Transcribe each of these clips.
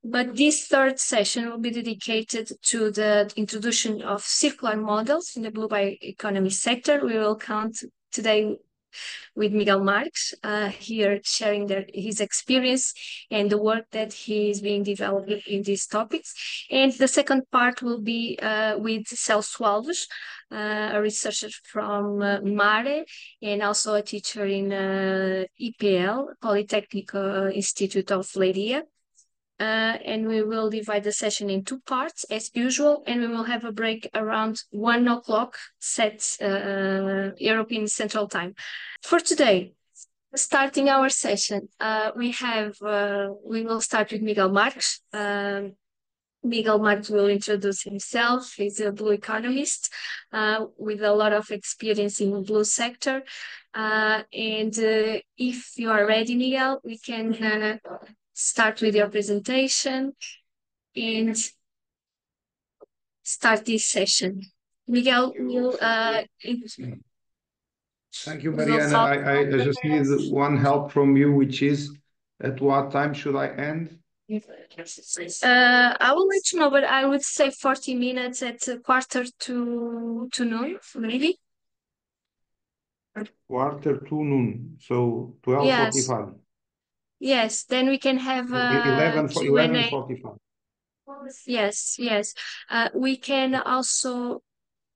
But this third session will be dedicated to the introduction of circular models in the blue bioeconomy sector. We will count today with Miguel Marques here sharing his experience and the work that he is being developed in these topics. And the second part will be with Celso Alves, a researcher from MARE and also a teacher in IPL, Polytechnic Institute of Leiria. And we will divide the session in two parts as usual, and we will have a break around 1 o'clock set European Central Time. For today, starting our session, we will start with Miguel Marques. Miguel Marques will introduce himself. He's a blue economist with a lot of experience in the blue sector. If you are ready, Miguel, we can start with your presentation and start this session. Miguel will Thank you, Mariana. I just need one help from you, which is at what time should I end? I will let you know, but I would say 40 minutes at quarter to noon, maybe. Quarter to noon, so 12:45. Yes, then we can have 11:45. Yes. We can also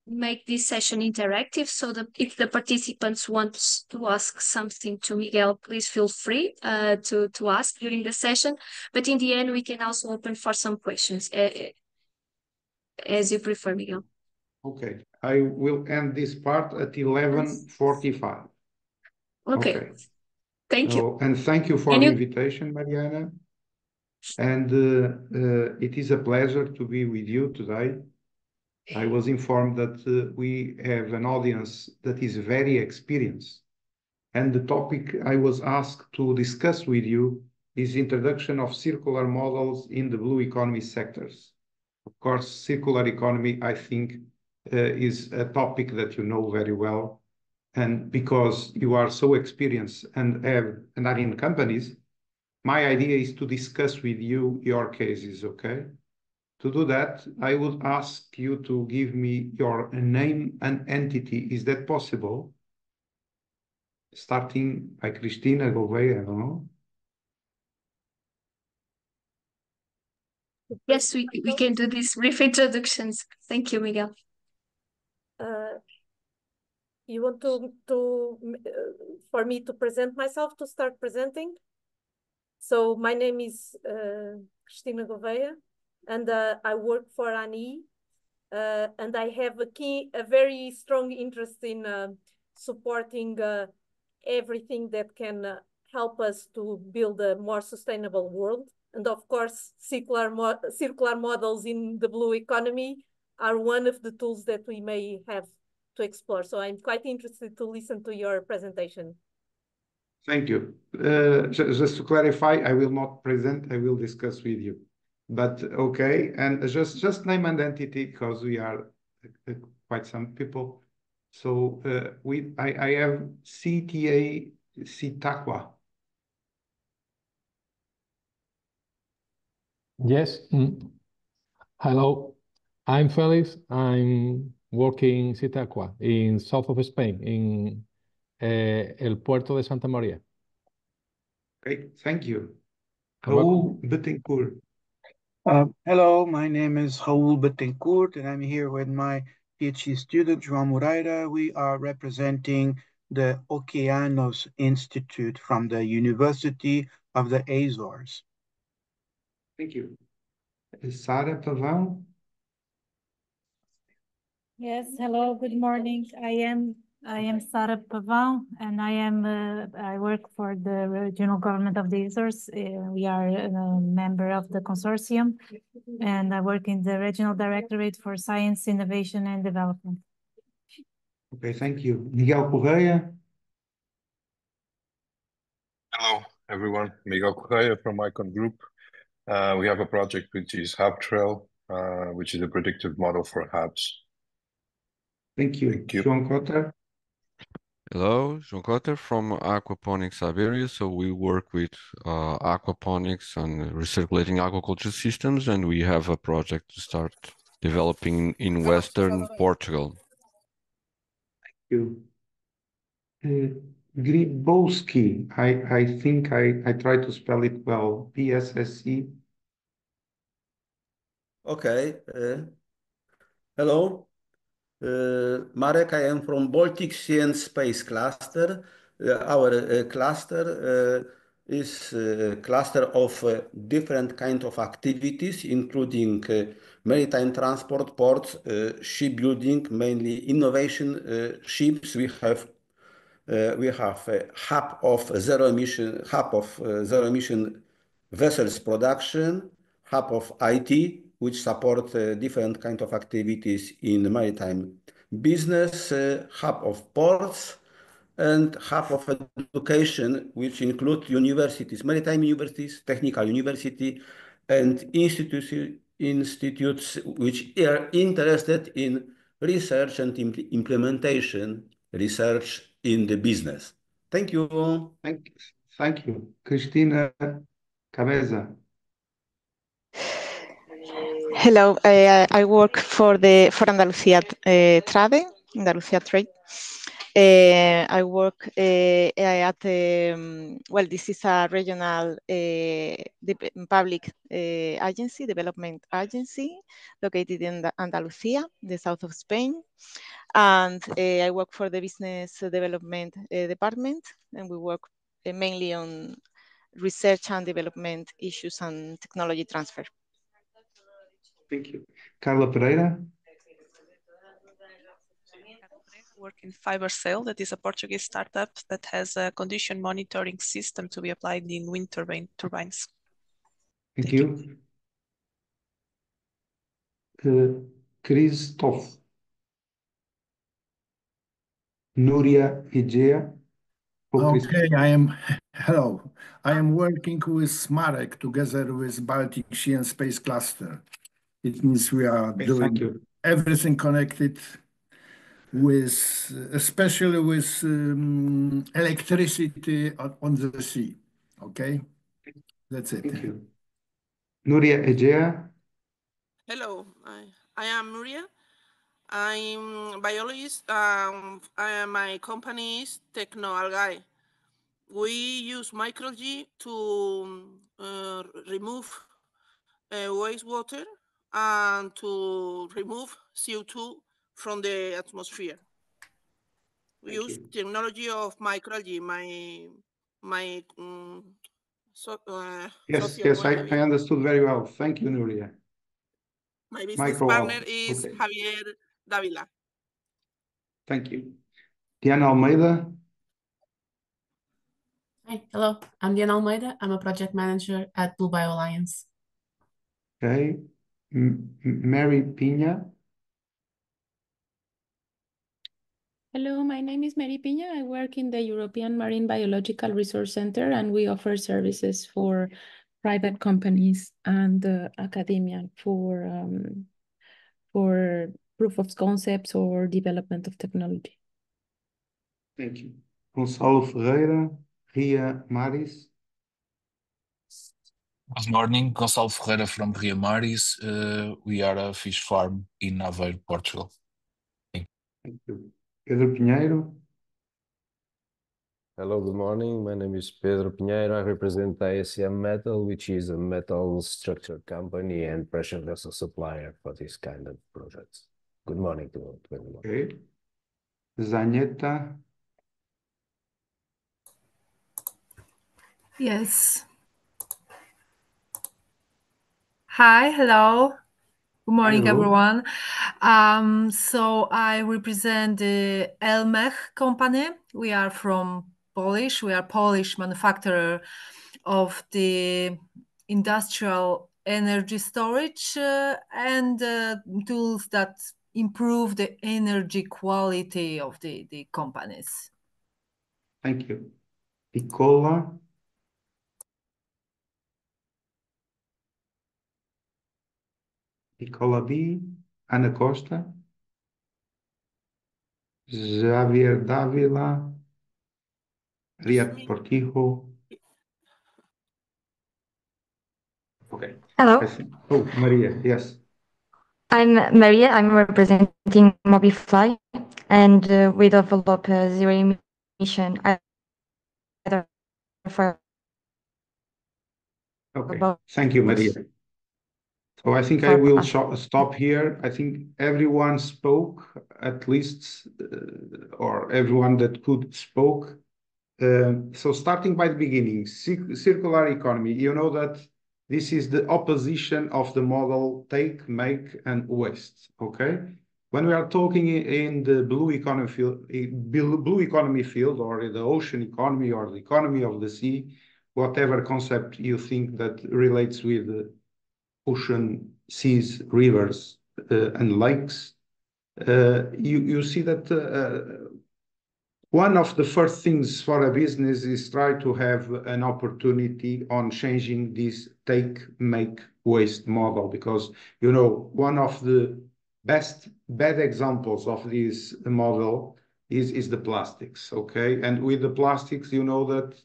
make this session interactive so that if the participants want to ask something to Miguel, please feel free to ask during the session. But in the end, we can also open for some questions as you prefer, Miguel. Okay, I will end this part at 11:45. Okay. Thank you. And thank you for the invitation, Mariana. And it is a pleasure to be with you today. I was informed that we have an audience that is very experienced. And the topic I was asked to discuss with you is introduction of circular models in the blue economy sectors. Of course, circular economy, I think, is a topic that you know very well. And because you are so experienced and are in companies, my idea is to discuss with you your cases, okay? To do that, I would ask you to give me your name and entity. Is that possible? Starting by Cristina Gouveia, I don't know. Yes, we can do these brief introductions. Thank you, Miguel. You want for me to present myself, to start presenting? So my name is Cristina Gouveia, and I work for ANI, and I have a very strong interest in supporting everything that can help us to build a more sustainable world. And of course, circular models in the blue economy are one of the tools that we may have to explore. So I'm quite interested to listen to your presentation. Thank you. Just to clarify, I will not present, I will discuss with you. But okay, and just name and entity, because we are quite some people. So I have CTA Sitaqua. Yes. Hello, I'm Felix. I'm working in Sitaqua in south of Spain, in El Puerto de Santa Maria. Okay, thank you. Raúl Betancourt. Hello, my name is Raúl Betancourt, and I'm here with my PhD student, João Moreira. We are representing the Oceanos Institute from the University of the Azores. Thank you. Sara Pavão. Yes, hello, good morning. I am Sara Pavão, and I work for the regional government of the Azores. We are a member of the consortium, and I work in the Regional Directorate for Science, Innovation and Development. Okay, thank you. Miguel Correia. Hello, everyone. Miguel Correia from Icon Group. We have a project which is HubTrail, which is a predictive model for hubs. Thank you. João Cotter. Hello, João Cotter from Aquaponics Iberia. So we work with aquaponics and recirculating aquaculture systems, and we have a project to start developing in Western Portugal. You. Gribowski, I think I try to spell it well. BSSE. Okay. Hello. Marek, I am from Baltic Sea and Space Cluster. Our cluster is a cluster of different kind of activities, including maritime transport, ports, shipbuilding, mainly innovation ships. We have a hub of zero emission vessels production, hub of IT, which support different kind of activities in maritime business, hub of ports, and hub of education, which include universities, maritime universities, technical university, and institutes which are interested in research and implementation, research in the business. Thank you. Thank you. Cristina Cabeza. Hello, I work for Andalusia Trade. I work at well, this is a regional public agency, development agency, located in Andalusia, the south of Spain. And I work for the business development department, and we work mainly on research and development issues and technology transfer. Thank you. Carla Pereira. Work in FiberSail, that is a Portuguese startup that has a condition monitoring system to be applied in wind turbines. Thank you. Christoph. Núria Egea. Okay, hello. I am working with Marek together with Baltic Sea and Space Cluster. It means we are doing everything connected with, especially with electricity on the sea. Okay, that's it. Thank you. Núria Egea. Hello, I am Nuria. I'm a biologist. My company is TechnoAlgae. We use microalgae to remove wastewater and to remove CO2 from the atmosphere. We use technology of microalgae. Yes, I understood very well. Thank you, Núria. My business partner is Javier Davila. Thank you. Diana Almeida. Hi, hello. I'm Diana Almeida. I'm a project manager at Blue Bio Alliance. Okay. Mary Pina. Hello, my name is Mary Pina. I work in the European Marine Biological Resource Center, and we offer services for private companies and academia for proof of concepts or development of technology. Thank you. Gonçalo Ferreira, Ria Maris. Good morning, Gonçalo Ferreira from Ria Maris. We are a fish farm in Aveiro, Portugal. Thank you. Pedro Pinheiro. Hello, good morning. My name is Pedro Pinheiro. I represent ISM Metal, which is a metal structure company and pressure vessel supplier for this kind of projects. Good morning to everyone. Okay. Zanetta. Yes. Hi, hello. Good morning, everyone. So I represent the Elmech company. We are from Polish. We are Polish manufacturer of the industrial energy storage and tools that improve the energy quality of the companies. Thank you. Nicola. Nicola B. Ana Costa. Javier Davila. Maria Portijo. Okay. Hello. Oh, Maria, yes. I'm Maria. I'm representing Mobifly, and we develop a zero emission either for. Okay. Thank you, Maria. So I think I will stop here. I think everyone spoke, at least, or everyone that could spoke. So starting by the beginning, circular economy, you know that this is the opposition of the model take, make, and waste, okay? When we are talking in the blue economy field, or in the ocean economy, or the economy of the sea, whatever concept you think that relates with ocean, seas, rivers, and lakes, you see that one of the first things for a business is try to have an opportunity on changing this take, make, waste model, because, you know, one of the bad examples of this model is the plastics, okay? And with the plastics, you know that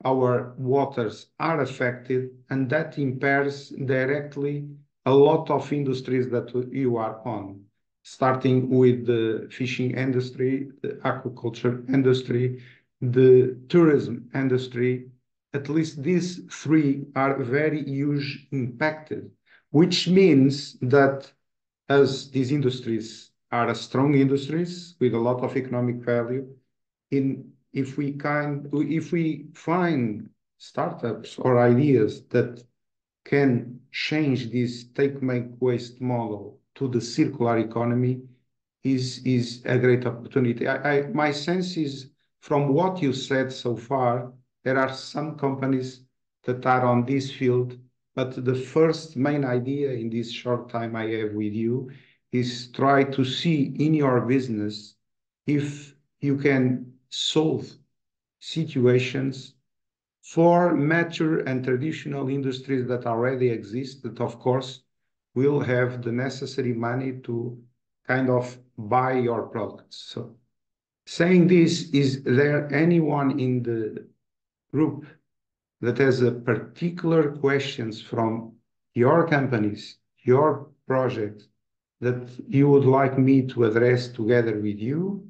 our waters are affected, and that impairs directly a lot of industries that you are on, starting with the fishing industry, the aquaculture industry, the tourism industry. At least these three are very huge impacted, which means that as these industries are strong industries with a lot of economic value, if we find startups or ideas that can change this take, make, waste model to the circular economy, is a great opportunity. My sense is, from what you said so far, there are some companies that are on this field, but the first main idea in this short time I have with you is try to see in your business if you can solve situations for mature and traditional industries that already exist, that of course will have the necessary money to kind of buy your products. So saying this, is there anyone in the group that has a particular questions from your companies, your project, that you would like me to address together with you?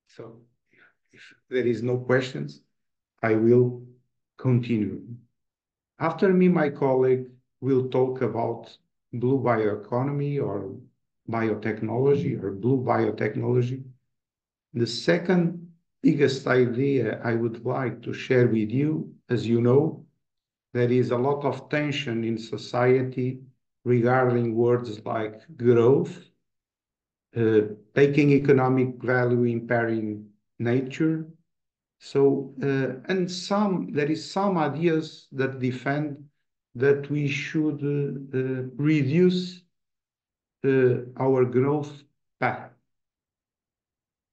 So if there is no questions, I will continue. After me, my colleague will talk about blue bioeconomy or biotechnology or blue biotechnology. The second biggest idea I would like to share with you, as you know, there is a lot of tension in society regarding words like growth, taking economic value, impairing nature. So, and there is some ideas that defend that we should reduce our growth path,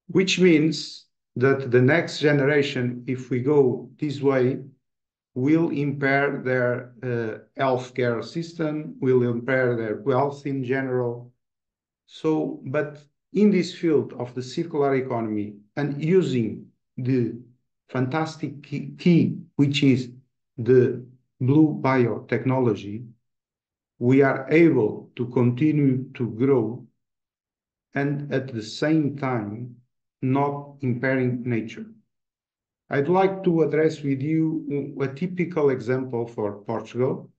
which means that the next generation, if we go this way, will impair their healthcare system, will impair their wealth in general. So, but in this field of the circular economy and using the fantastic key, which is the blue biotechnology, we are able to continue to grow and at the same time not impairing nature. I'd like to address with you a typical example for Portugal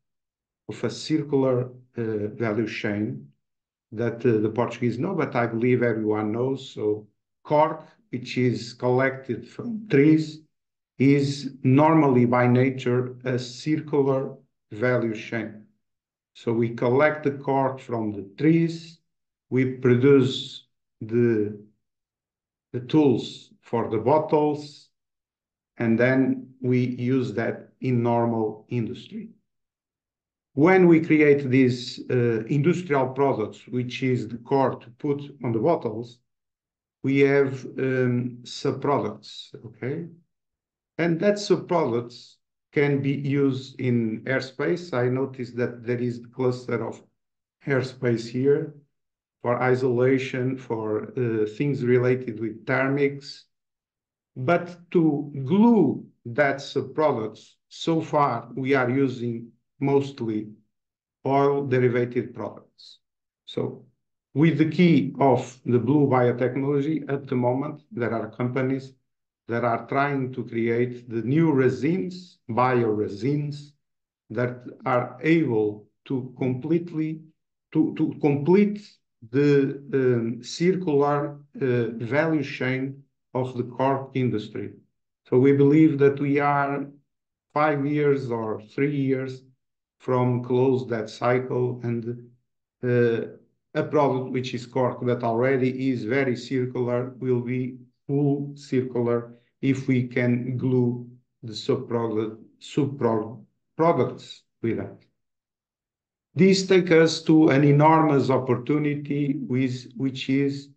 of a circular value chain that the Portuguese know, but I believe everyone knows. So cork, which is collected from trees, is normally by nature a circular value chain. So we collect the cork from the trees, we produce the tools for the bottles, and then we use that in normal industry. When we create these industrial products, which is the core to put on the bottles, we have sub-products, okay? And that sub-products can be used in airspace. I noticed that there is a cluster of airspace here for isolation, for things related with thermics. But to glue that subproducts, so far we are using mostly oil derivative products. So with the key of the blue biotechnology, at the moment, there are companies that are trying to create the new resins, bioresins, that are able to complete the circular value chain of the cork industry. So we believe that we are 5 years or 3 years from close that cycle, and a product which is cork that already is very circular will be full circular if we can glue the subproducts with that. This takes us to an enormous opportunity, which is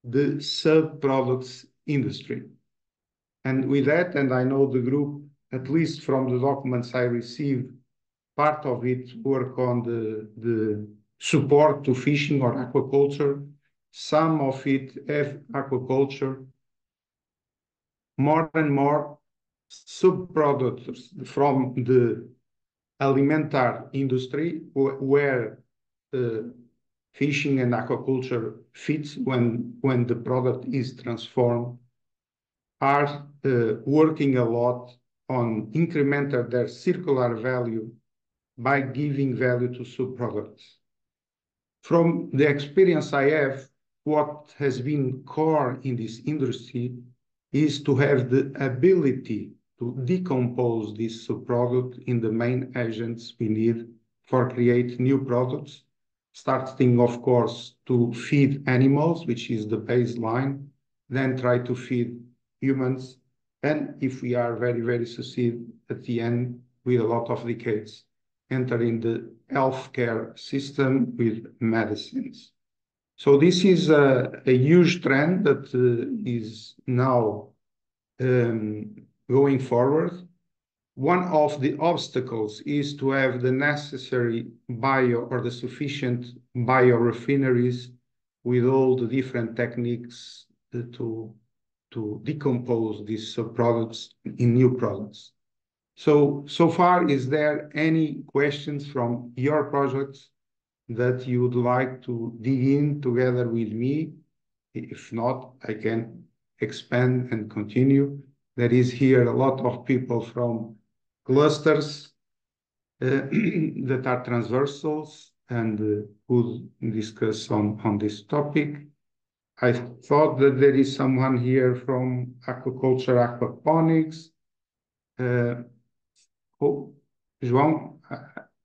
the subproducts industry. And with that, and I know the group, at least from the documents I received, part of it work on the support to fishing or aquaculture. Some of it have aquaculture. More and more subproducts from the alimentar industry, where fishing and aquaculture fits when the product is transformed, are working a lot on incrementing their circular value by giving value to subproducts. From the experience I have, what has been core in this industry is to have the ability to decompose this subproduct in the main agents we need for create new products, starting, of course, to feed animals, which is the baseline, then try to feed humans, and if we are very, very succeed at the end with a lot of decades, enter in the healthcare system with medicines. So this is a huge trend that is now going forward. One of the obstacles is to have the necessary or the sufficient biorefineries with all the different techniques to decompose these subproducts in new products. So far, is there any questions from your projects that you would like to dig in together with me? If not, I can expand and continue. There is here a lot of people from clusters that are transversals and could discuss on this topic. I thought that there is someone here from aquaculture, aquaponics. João,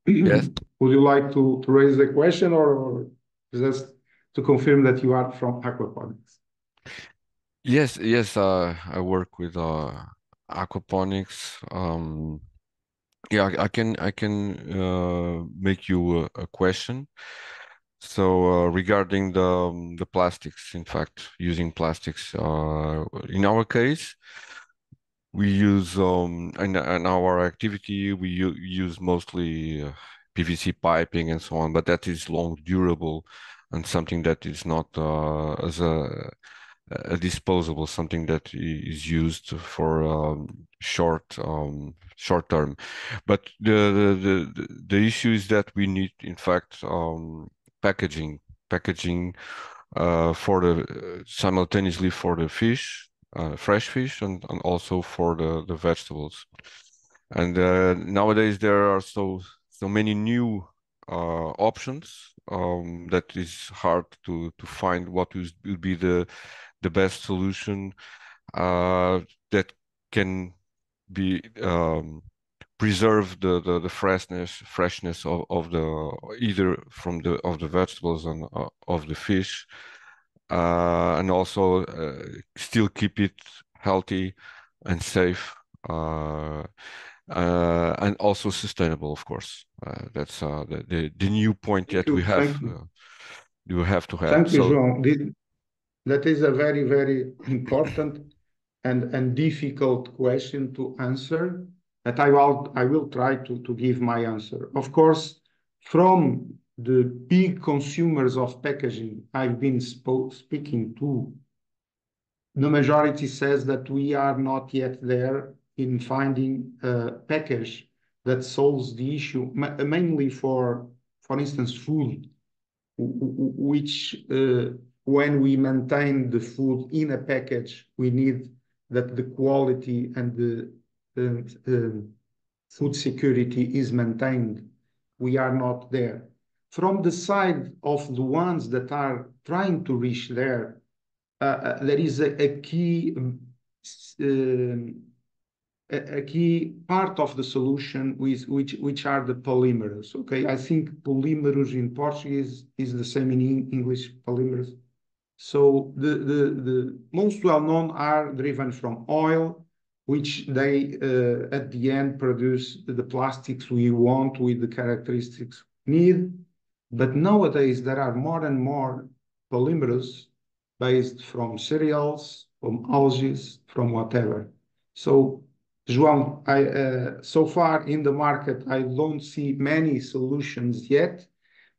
yes. Would you like to raise the question or just to confirm that you are from aquaponics? Yes, I work with aquaponics. Yeah, I can make you a question. So regarding the plastics, in fact, using plastics, in our case, we use in our activity we use mostly PVC piping and so on, but that is long durable and something that is not as a disposable, something that is used for short term. But the issue is that we need, in fact, packaging for the simultaneously for the fish, fresh fish, and also for the vegetables. And nowadays there are so many new options that is hard to find what will be the best solution that can be preserve the freshness of the either from the vegetables and of the fish, and also still keep it healthy and safe, and also sustainable, of course. That's the new point that we have. You have to have. Thank you, João. That is a very, very important and difficult question to answer. but I will try to give my answer. Of course, from the big consumers of packaging I've been speaking to, the majority says that we are not yet there in finding a package that solves the issue, mainly for instance, food, which when we maintain the food in a package, we need that the quality and the food security is maintained. We are not there. From the side of the ones that are trying to reach there, there is a key part of the solution which are the polymers. Okay, I think polymers in Portuguese is the same in English, polymers. So the most well-known are driven from oil, which they at the end produce the plastics we want with the characteristics we need. But nowadays there are more and more polymers based from cereals, from algae, from whatever. So João, so far in the market, I don't see many solutions yet,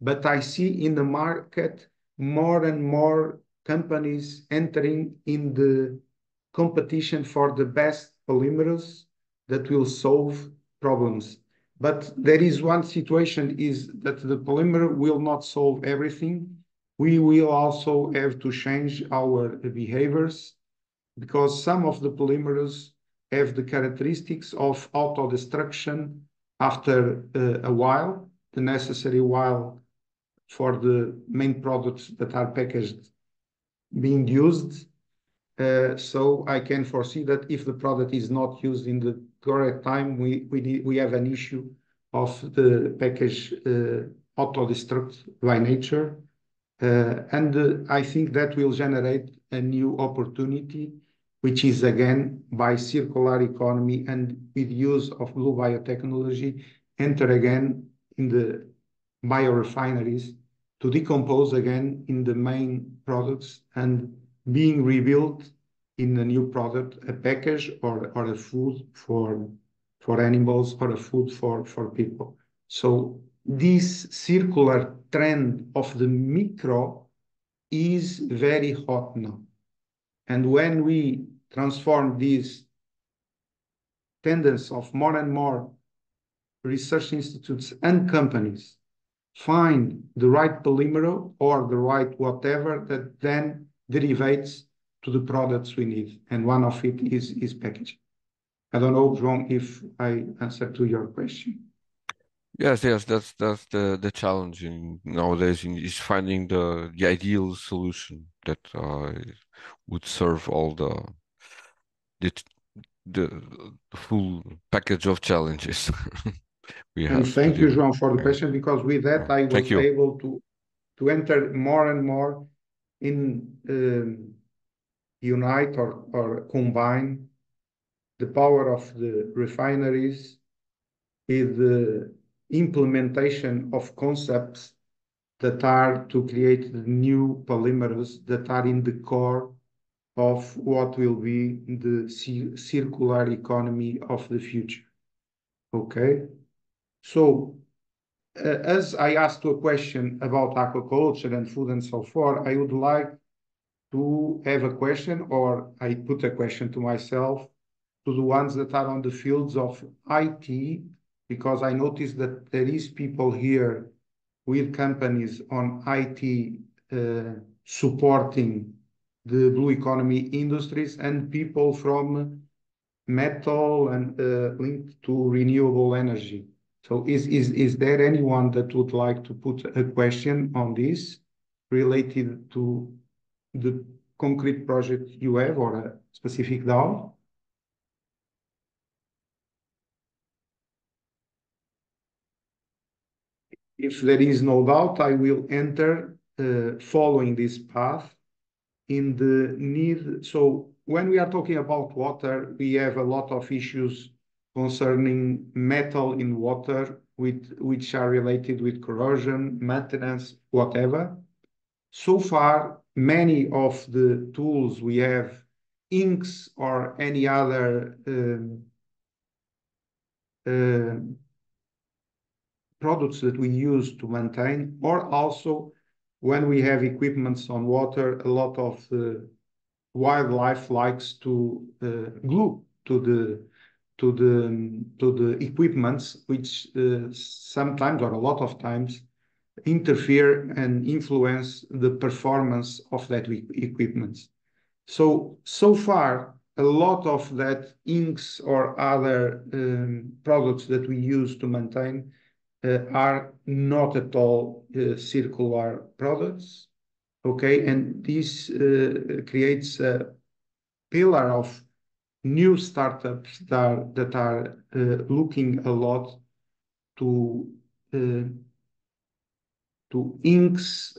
but I see in the market more and more companies entering in the competition for the best polymers that will solve problems. But there is one situation is that the polymer will not solve everything. We will also have to change our behaviors because some of the polymers have the characteristics of auto-destruction after a while, the necessary while for the main products that are packaged being used. So I can foresee that if the product is not used in the correct time, we have an issue of the package auto-destruct by nature. And I think that will generate a new opportunity, which is again by circular economy and with use of blue biotechnology, enter again in the biorefineries to decompose again in the main products and being rebuilt in a new product, a package or a food for animals or a food for people. So this circular trend of the micro is very hot now. And when we transform this tendency of more and more research institutes and companies find the right polymer or the right whatever that then derivates to the products we need. And one of it is packaging. I don't know, João, if I answered to your question. Yes, that's the challenge nowadays is finding the ideal solution that would serve all the full package of challenges we have. And thank you, João, for the question, because with that I was able to enter more and more in unite or combine the power of the refineries with the implementation of concepts that are to create the new polymers that are in the core of what will be the circular economy of the future. Okay? So, as I asked a question about aquaculture and food and so forth, I would like to have a question, or I put a question to myself, to the ones that are on the fields of IT, because I noticed that there is people here with companies on IT supporting the blue economy industries and people from metal and linked to renewable energy. So is there anyone that would like to put a question on this related to the concrete project you have or a specific doubt? If there is no doubt, I will enter following this path in the need. So when we are talking about water, we have a lot of issues concerning metal in water, which are related with corrosion, maintenance, whatever. So far, many of the tools we have, inks or any other products that we use to maintain, or also when we have equipments on water, a lot of wildlife likes to glue to the equipments, which sometimes or a lot of times interfere and influence the performance of that equipment. So far, a lot of that inks or other products that we use to maintain are not at all circular products. Okay, and this creates a pillar of new startups that are looking a lot to inks.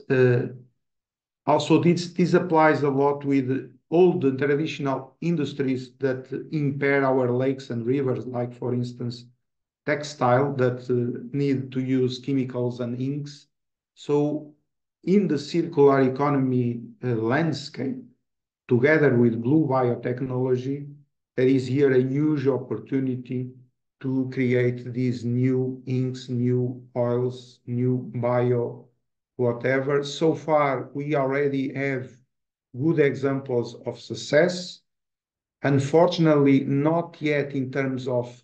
Also, this applies a lot with all the traditional industries that impair our lakes and rivers, like, for instance, textile that need to use chemicals and inks. So in the circular economy landscape, together with blue biotechnology, there is here a huge opportunity to create these new inks, new oils, new bio whatever. So far, we already have good examples of success. Unfortunately, not yet in terms of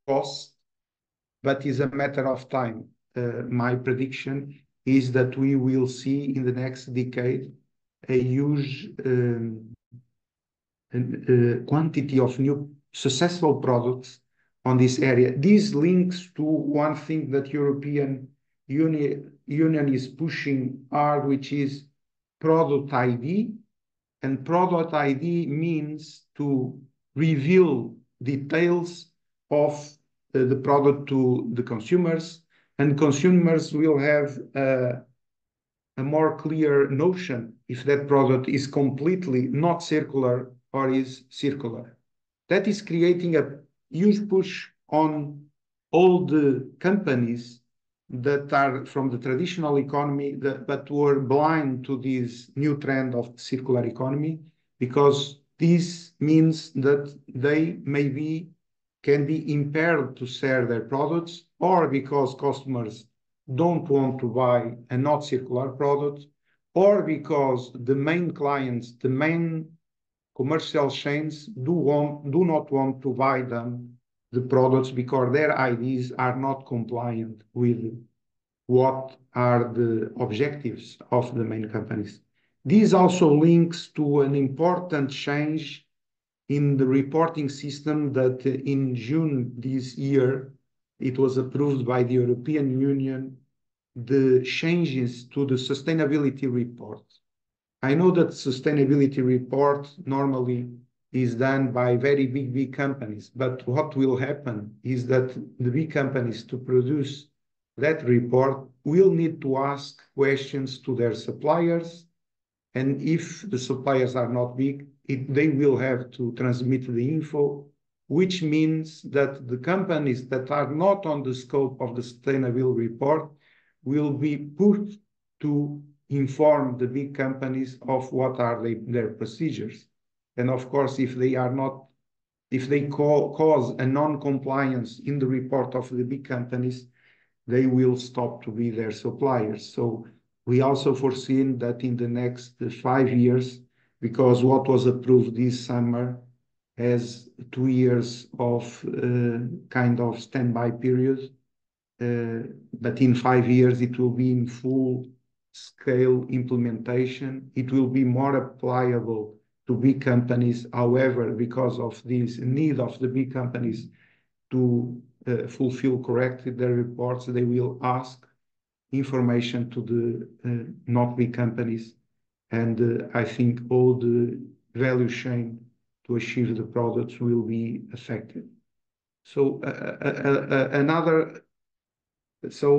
cost, but is a matter of time. My prediction is that we will see in the next decade a huge quantity of new successful products on this area. This links to one thing that European Union is pushing hard, which is product ID. And product ID means to reveal details of the product to the consumers, and consumers will have a more clear notion if that product is completely not circular or is circular. That is creating a huge push on all the companies that are from the traditional economy but were blind to this new trend of circular economy, because this means that they maybe can be impaired to sell their products, or because customers don't want to buy a not circular product, or because the main clients, the main commercial chains do not want to buy them, the products, because their IDs are not compliant with what are the objectives of the main companies. This also links to an important change in the reporting system that in June this year, it was approved by the European Union, the changes to the sustainability report. I know that sustainability report normally is done by very big companies, but what will happen is that the big companies, to produce that report, will need to ask questions to their suppliers, and if the suppliers are not big, they will have to transmit the info, which means that the companies that are not on the scope of the sustainability report will be put to inform the big companies of what are their procedures. And of course, if they cause a non-compliance in the report of the big companies, they will stop to be their suppliers. So we also foreseen that in the next 5 years, because what was approved this summer has 2 years of kind of standby period, but in 5 years it will be in full scale implementation. It will be more applicable to big companies. However, because of this need of the big companies to fulfill correctly their reports, they will ask information to the not big companies. And I think all the value chain to achieve the products will be affected. So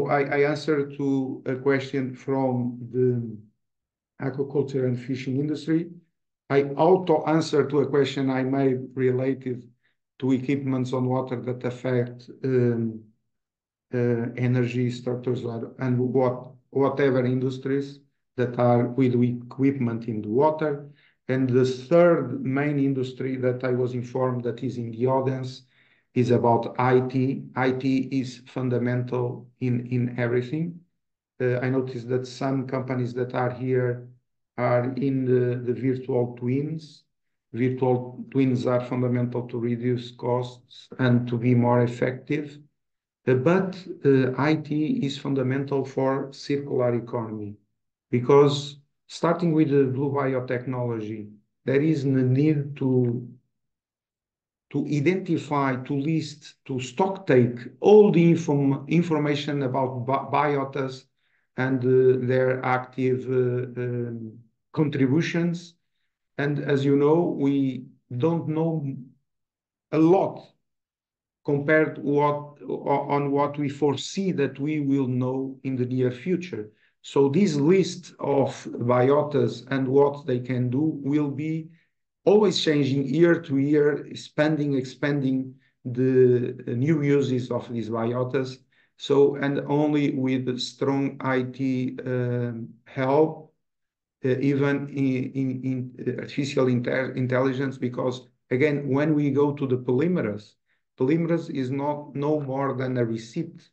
I answered to a question from the aquaculture and fishing industry. I also answered to a question I made related to equipments on water that affect energy structures and whatever industries that are with equipment in the water. And the third main industry that I was informed that is in the audience is about IT. IT is fundamental in everything. I noticed that some companies that are here are in the virtual twins. Virtual twins are fundamental to reduce costs and to be more effective. But IT is fundamental for circular economy, because starting with the blue biotechnology, there is a need to identify, to list, to stock take all the information about biotas and their active contributions. And as you know, we don't know a lot compared on what we foresee that we will know in the near future. So this list of biotas and what they can do will be always changing year to year, expanding the new uses of these biotas. So, and only with strong IT help, even in artificial intelligence, because again, when we go to the polymerase is no more than a receipt.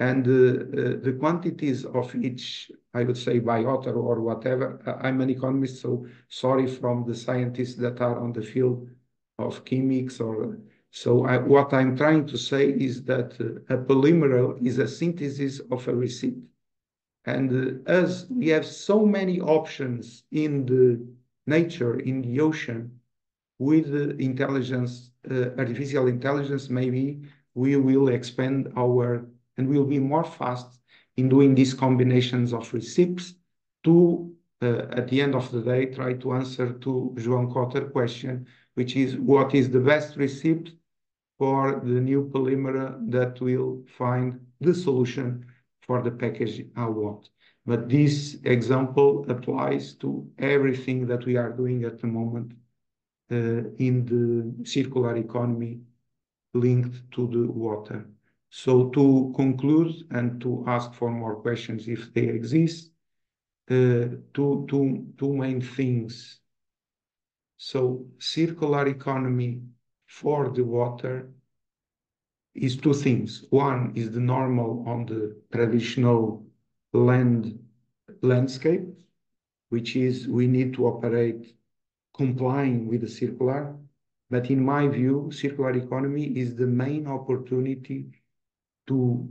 And the quantities of each, I would say, biota or whatever, I'm an economist, so sorry from the scientists that are on the field of chemics. What I'm trying to say is that a polymer is a synthesis of a receipt. And as we have so many options in the nature, in the ocean, with intelligence, artificial intelligence, maybe we will expand our, and we'll be more fast in doing these combinations of receipts to, at the end of the day, try to answer to João Cotter question, which is what is the best receipt for the new polymer that will find the solution for the package I want. But this example applies to everything that we are doing at the moment in the circular economy linked to the water. So to conclude and to ask for more questions if they exist, two main things. So circular economy for the water is two things. One is the normal on the traditional landscape, which is we need to operate complying with the circular. But in my view, circular economy is the main opportunity to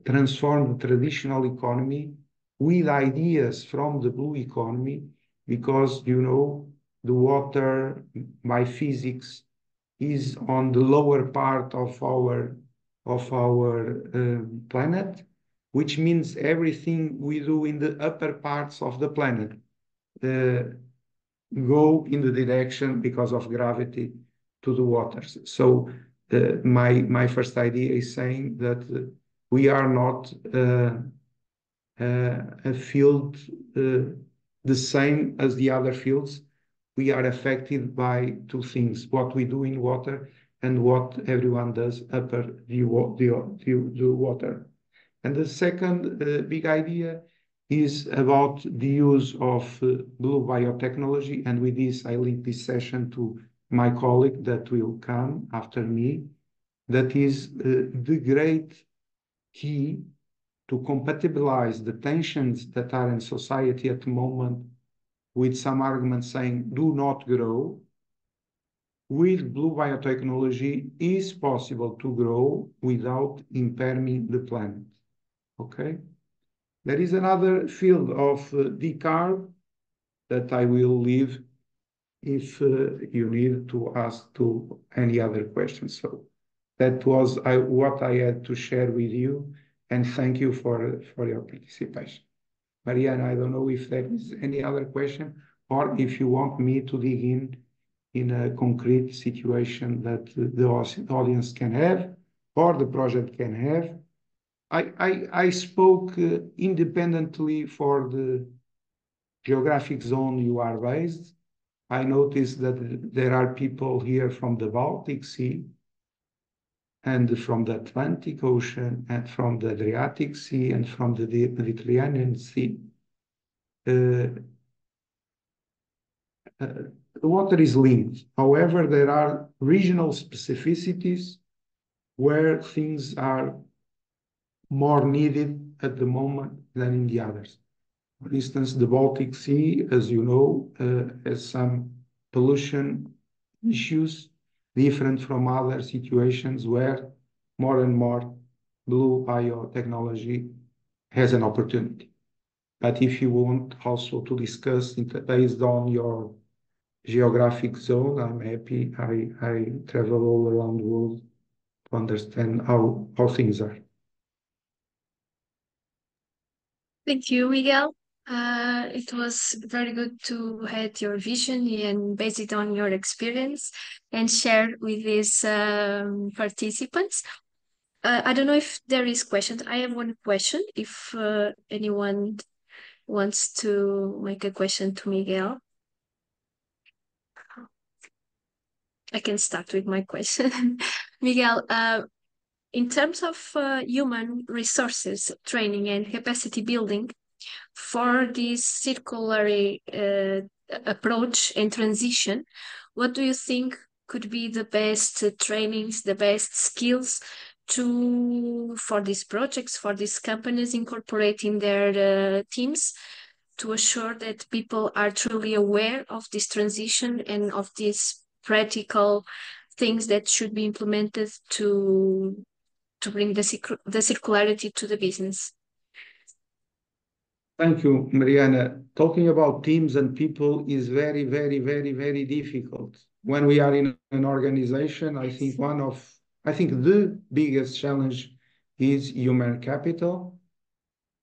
transform the traditional economy with ideas from the blue economy, because, you know, the water by physics is on the lower part of our planet, which means everything we do in the upper parts of the planet go in the direction, because of gravity, to the waters. So my first idea is saying that we are not a field the same as the other fields. We are affected by two things: what we do in water and what everyone does upper the water. And the second big idea is about the use of blue biotechnology. And with this, I link this session to my colleague that will come after me. That is the great key to compatibilize the tensions that are in society at the moment, with some arguments saying do not grow. With blue biotechnology, is possible to grow without impairing the planet. Okay? There is another field of decarb that I will leave if you need to ask to any other questions. So that was what I had to share with you, and thank you for your participation. Mariana, I don't know if there is any other question, or if you want me to dig in a concrete situation that the audience can have, or the project can have. I spoke independently for the geographic zone you are based. I noticed that there are people here from the Baltic Sea, and from the Atlantic Ocean, and from the Adriatic Sea, and from the Mediterranean Sea. the water is linked. However, there are regional specificities where things are more needed at the moment than in the others. For instance, the Baltic Sea, as you know, has some pollution issues different from other situations where more and more blue biotechnology has an opportunity. But if you want also to discuss based on your geographic zone, I'm happy. I travel all around the world to understand how things are. Thank you, Miguel. It was very good to have your vision and based it on your experience and share with these participants. I don't know if there is questions. I have one question. If anyone wants to make a question to Miguel, I can start with my question. Miguel, in terms of human resources training and capacity building for this circular approach and transition, what do you think could be the best trainings, the best skills for these projects, for these companies incorporating their teams to assure that people are truly aware of this transition and of these practical things that should be implemented to bring the circularity to the business? Thank you, Mariana. Talking about teams and people is very, very, very, very difficult. When we are in an organization, I think the biggest challenge is human capital.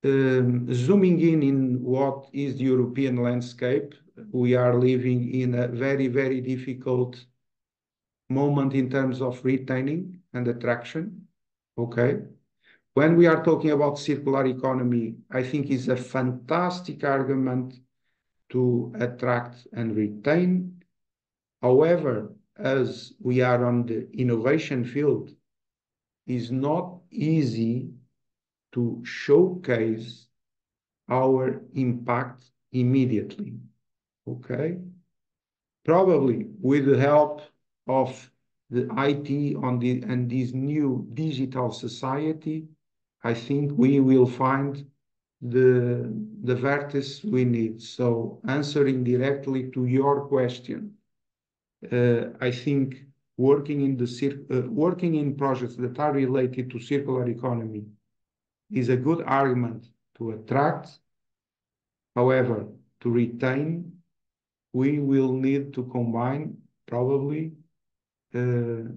Zooming in what is the European landscape, we are living in a very, very difficult moment in terms of retaining and attraction. Okay. When we are talking about circular economy, I think is a fantastic argument to attract and retain. However, as we are on the innovation field, it's not easy to showcase our impact immediately. Okay? Probably with the help of the IT and this new digital society, I think we will find the vertice we need. So answering directly to your question, I think working in projects that are related to circular economy is a good argument to attract. However, to retain, we will need to combine probably the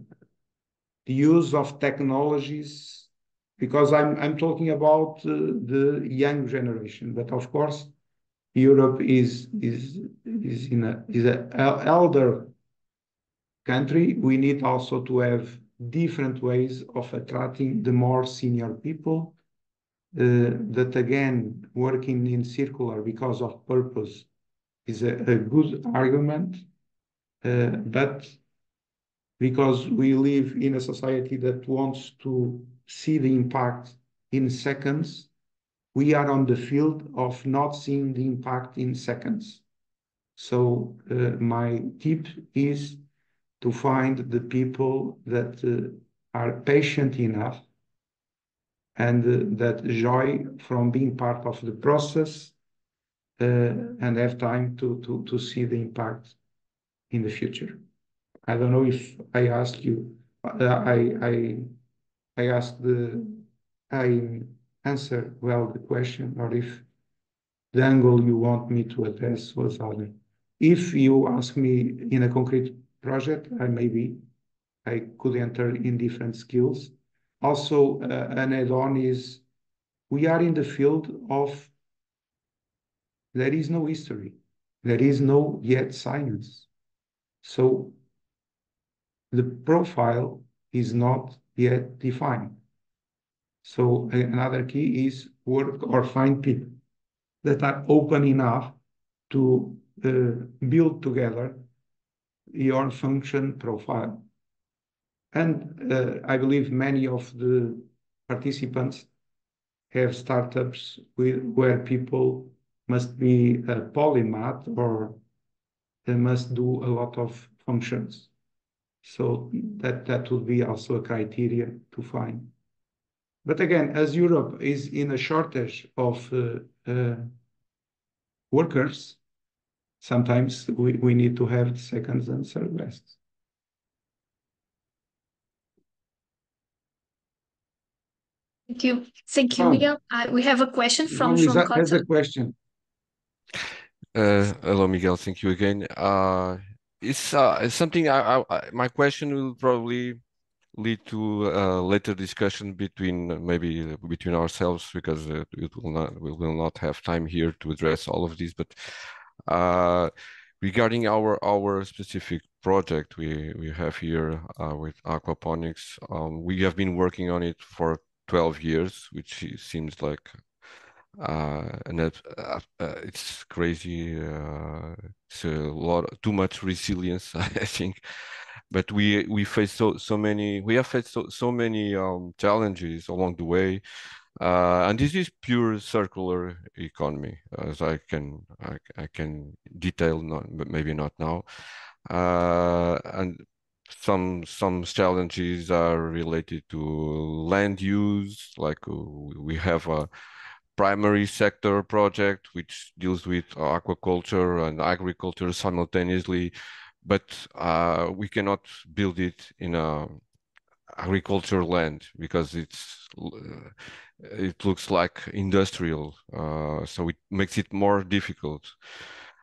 use of technologies, because I'm talking about the young generation, but of course Europe is an elder country. We need also to have different ways of attracting the more senior people. That again, working in circular because of purpose is a good argument, but because we live in a society that wants to see the impact in seconds, we are on the field of not seeing the impact in seconds. So my tip is to find the people that are patient enough and that joy from being part of the process and have time to see the impact in the future. I don't know if I asked you, I answered well the question, or if the angle you want me to address was other. If you ask me in a concrete project, I could enter in different skills. Also, an add-on is we are in the field of there is no history, there is no yet science. So the profile is not yet defined. So another key is work or find people that are open enough to build together your function profile. And I believe many of the participants have startups where people must be a polymath or must do a lot of functions. So that would be also a criteria to find. But again, as Europe is in a shortage of workers, sometimes we need to have seconds and third bests. Thank you, Miguel. We have a question from João Has a Cota. question. Hello, Miguel. Thank you again. It's something my question will probably lead to a later discussion between between ourselves, because we will not have time here to address all of these. But regarding our specific project we have here with aquaponics, we have been working on it for 12 years, which seems like it's crazy. It's too much resilience, I think. But we face so many. We have faced so many challenges along the way, and this is pure circular economy, as I can detail, but maybe not now. And some challenges are related to land use, like we have a primary sector project which deals with aquaculture and agriculture simultaneously, but we cannot build it in a agricultural land because it looks like industrial, so it makes it more difficult.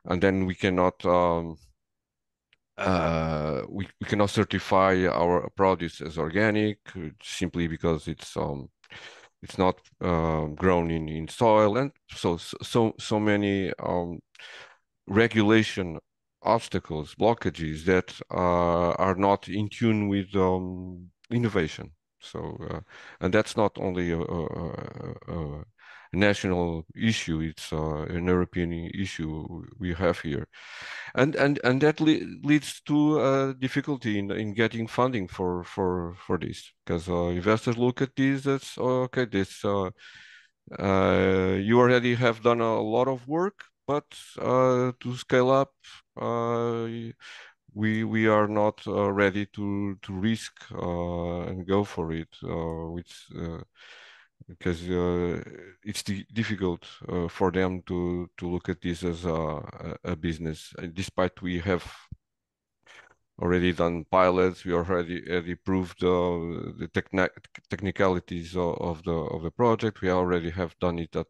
And then we cannot we cannot certify our produce as organic simply because it's not grown in soil, and so many regulation obstacles, blockages that are not in tune with innovation. So and that's not only a national issue, it's an European issue we have here, and that leads to difficulty in getting funding for this, because investors look at this as okay, this you already have done a lot of work, but to scale up we are not ready to risk and go for it, because it's difficult for them to look at this as a business. Despite we have already done pilots, we already proved the technicalities of the project. We already have done it at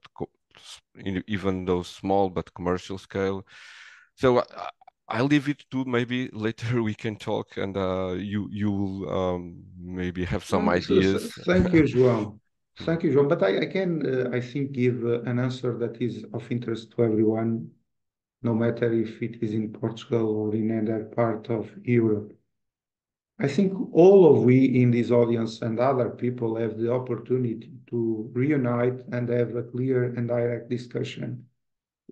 even though small but commercial scale. So I leave it to maybe later we can talk, and you will maybe have some ideas. Thank you, João. Thank you, João. But I can, I think, give an answer that is of interest to everyone, no matter if it is in Portugal or in any part of Europe. I think all of we in this audience and other people have the opportunity to reunite and have a clear and direct discussion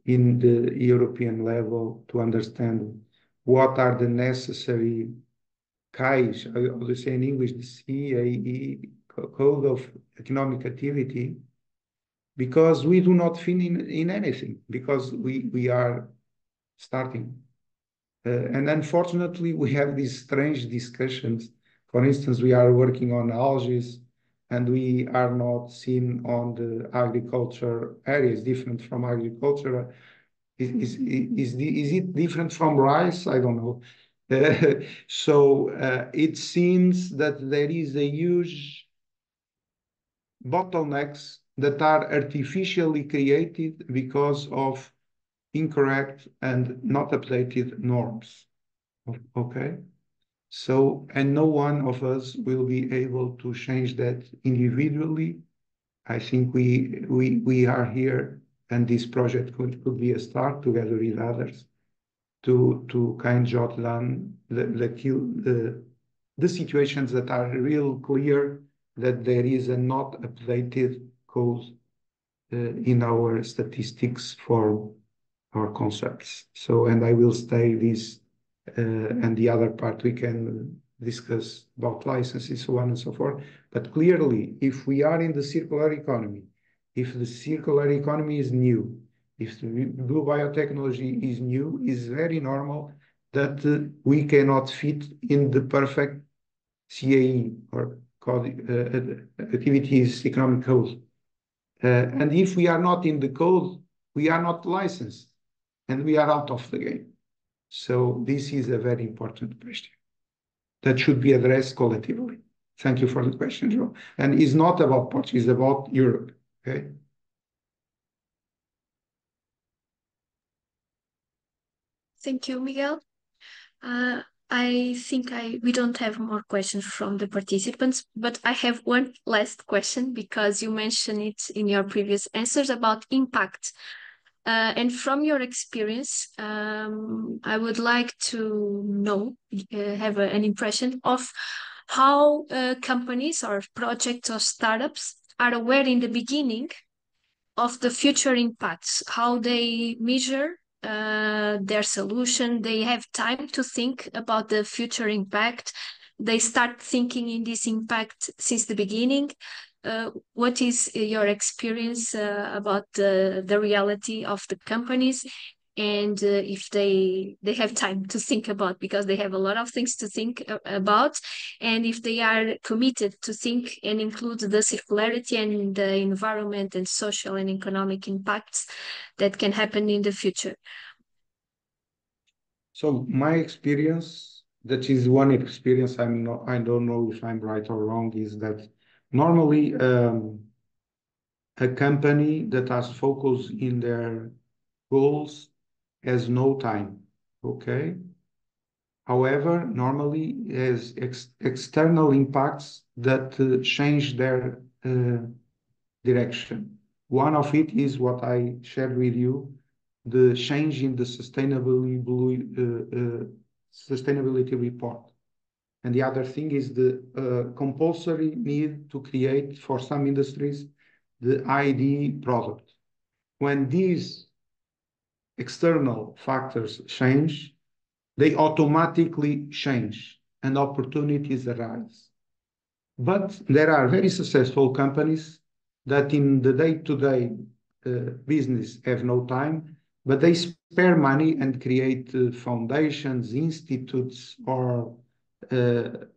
in the European level to understand what are the necessary CAIs, how do you say in English, the CAE, Code of Economic Activity, because we do not fit in anything, because we are starting. And unfortunately, we have these strange discussions. For instance, we are working on algae, and we are not seen on the agriculture areas different from agriculture. Is it different from rice? I don't know. So it seems that there is a huge bottlenecks that are artificially created because of incorrect and not updated norms. Okay? So, and no one of us will be able to change that individually. I think we are here, and this project could be a start together with others to kind of jot down the situations that are real clear that there is a not updated code in our statistics for our concepts. So, and I will stay this, and the other part we can discuss about licenses, so on and so forth. But clearly, if we are in the circular economy, if the circular economy is new, if the blue biotechnology is new, is very normal that we cannot fit in the perfect CAE or activities economic code. And if we are not in the code, we are not licensed and we are out of the game. So this is a very important question that should be addressed collectively. Thank you for the question, Joe. And it's not about Portugal, it's about Europe, okay? Thank you, Miguel. I think we don't have more questions from the participants, but I have one last question because you mentioned it in your previous answers about impact. And from your experience, I would like to know, have an impression of how companies or projects or startups are aware in the beginning of the future impacts, how they measure their solution. They have time to think about the future impact. They start thinking in this impact since the beginning. What is your experience about the reality of the companies, and if they have time to think about, because they have a lot of things to think about, and if they are committed to think and include the circularity and the environment and social and economic impacts that can happen in the future? So my experience, that is one experience, I don't know if I'm right or wrong, is that normally a company that has focused in their goals has no time, okay? However, normally has external impacts that change their direction. One of it is what I shared with you, the change in the sustainability report. And the other thing is the compulsory need to create for some industries the ID product. When these external factors change, they automatically change and opportunities arise. But there are very successful companies that in the day-to-day business have no time, but they spare money and create foundations, institutes, or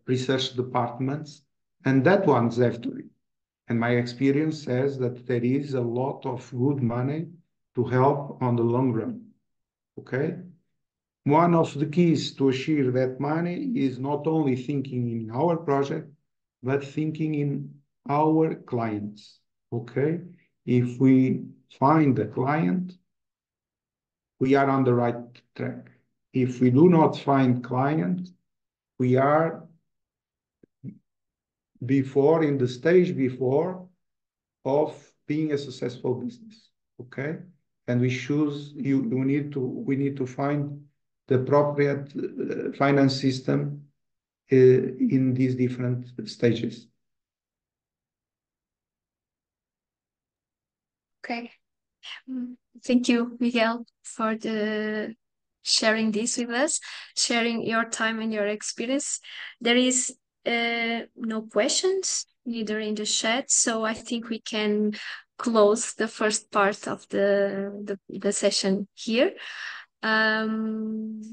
research departments, and that ones have to be. And my experience says that there is a lot of good money to help on the long run, okay? One of the keys to achieve that money is not only thinking in our project, but thinking in our clients, okay? If we find a client, we are on the right track. If we do not find client, we are in the stage before of being a successful business, okay? And we need to find the appropriate finance system in these different stages. Okay. Thank you, Miguel, for sharing this with us, sharing your time and your experience. There is no questions, neither in the chat, so I think we can close the first part of the session here. And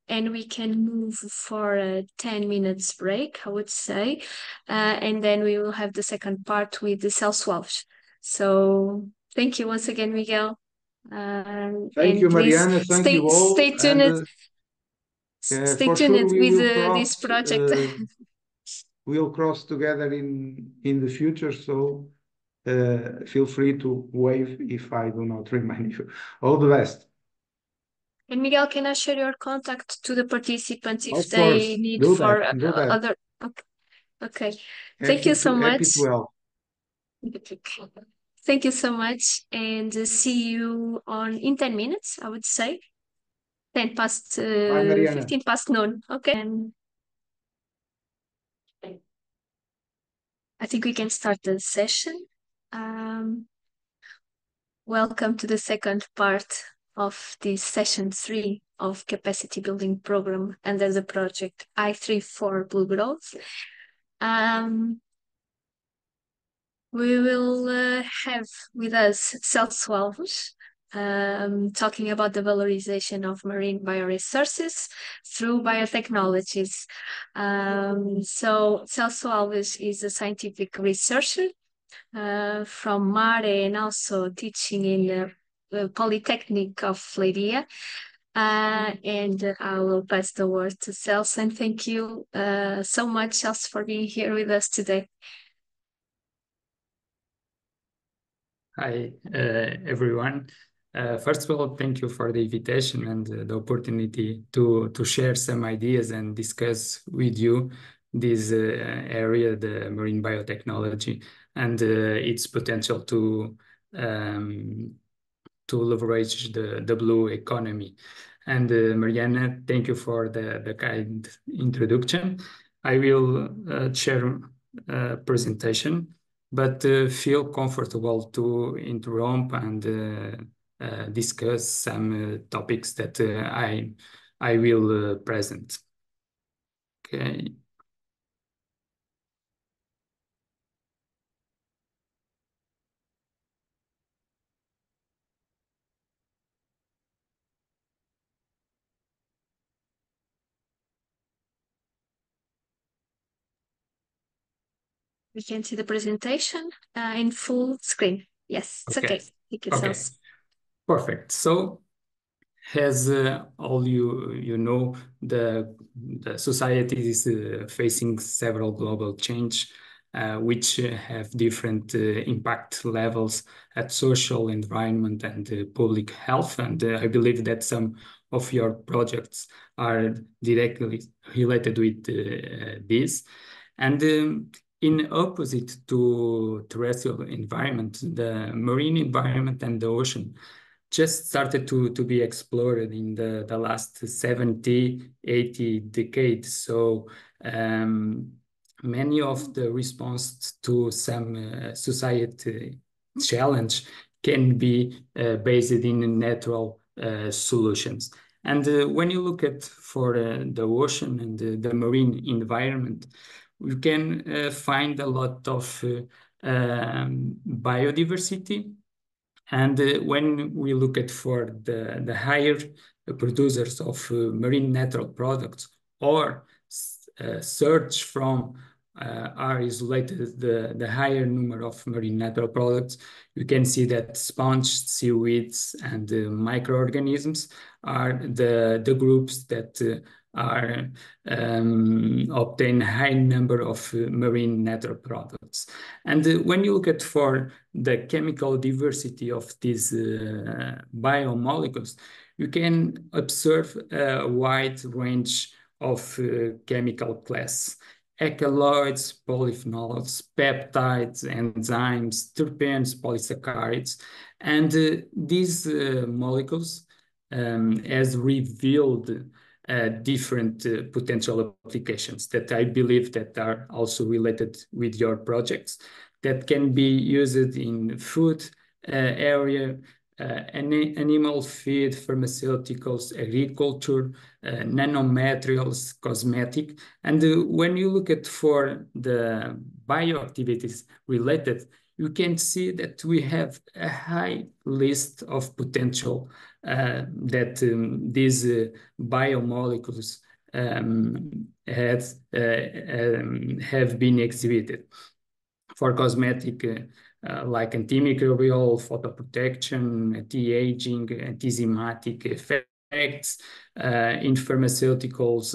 we can move for a 10 minutes break, I would say. And then we will have the second part with the self-swabs. So thank you once again, Miguel. Thank you, Mariana. Thank you all. Stay tuned. Stay tuned with this project. We'll cross together in the future, so feel free to wave if I do not remind you. All the best. And Miguel, can I share your contact to the participants if Of they course. need Do for that. Do that. other? Okay. Thank you so much. Happy to help. Thank you so much, and see you in 10 minutes, I would say. 10 past, 15 past noon. Okay. And I think we can start the session. Welcome to the second part of this session 3 of capacity building program under the project I3-4-Blue growth. We will have with us Celso Alves, talking about the valorization of marine bioresources through biotechnologies. So Celso Alves is a scientific researcher from Mare and also teaching in the Polytechnic of Leiria. And I will pass the word to Celso, and thank you so much, Celso, for being here with us today. Hi, everyone. First of all, thank you for the invitation and the opportunity to share some ideas and discuss with you this area, the marine biotechnology, and its potential to leverage the blue economy. And Mariana, thank you for the kind introduction. I will share a presentation, but feel comfortable to interrupt and discuss some topics that I will present. Okay. We can see the presentation in full screen. Yes, it's okay. Thank you, Okay. Celso. Perfect. So, as all you know, the society is facing several global change, which have different impact levels at social, environment, and public health. And I believe that some of your projects are directly related with this. And in opposite to terrestrial environment, the marine environment and the ocean just started to be explored in the last 70, 80 decades. So many of the response to some society challenge can be based in natural solutions. And when you look at for the ocean and the marine environment, we can find a lot of biodiversity. And when we look at for the higher producers of marine natural products or search from are isolated the higher number of marine natural products, you can see that sponge, seaweeds, and microorganisms are the groups that are obtain high number of marine natural products. And when you look at for the chemical diversity of these biomolecules, you can observe a wide range of chemical class. Alkaloids, polyphenols, peptides, enzymes, terpenes, polysaccharides, and these molecules has revealed different potential applications that I believe that are also related with your projects that can be used in food area, animal feed, pharmaceuticals, agriculture, nanomaterials, cosmetic. And when you look at for the bioactivities related, you can see that we have a high list of potential that these biomolecules have been exhibited. For cosmetic, like antimicrobial, photoprotection, anti-aging, anti-zymatic effects, in pharmaceuticals,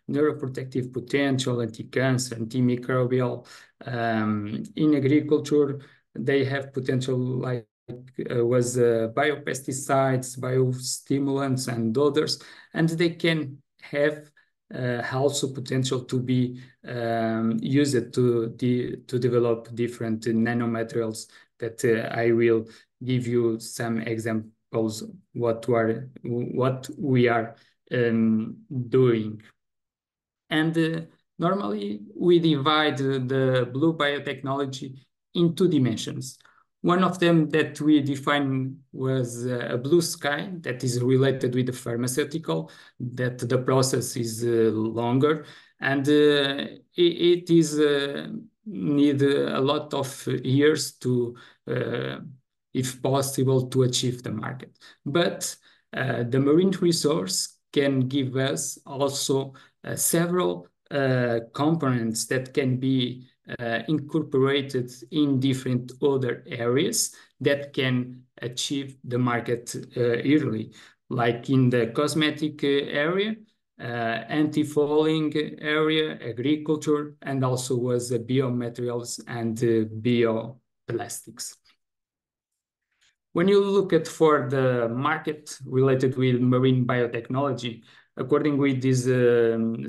neuroprotective potential, anti-cancer, antimicrobial. In agriculture, they have potential like biopesticides, biostimulants, and others, and they can have also potential to be used to develop different nanomaterials that I will give you some examples what we are doing. And normally we divide the blue biotechnology in two dimensions. One of them that we defined was a blue sky that is related with the pharmaceutical, that the process is longer, and it is need a lot of years to if possible, to achieve the market. But the marine resource can give us also several components that can be incorporated in different other areas that can achieve the market early, like in the cosmetic area, anti-fouling area, agriculture, and also as biomaterials and bioplastics. When you look at for the market related with marine biotechnology, according with this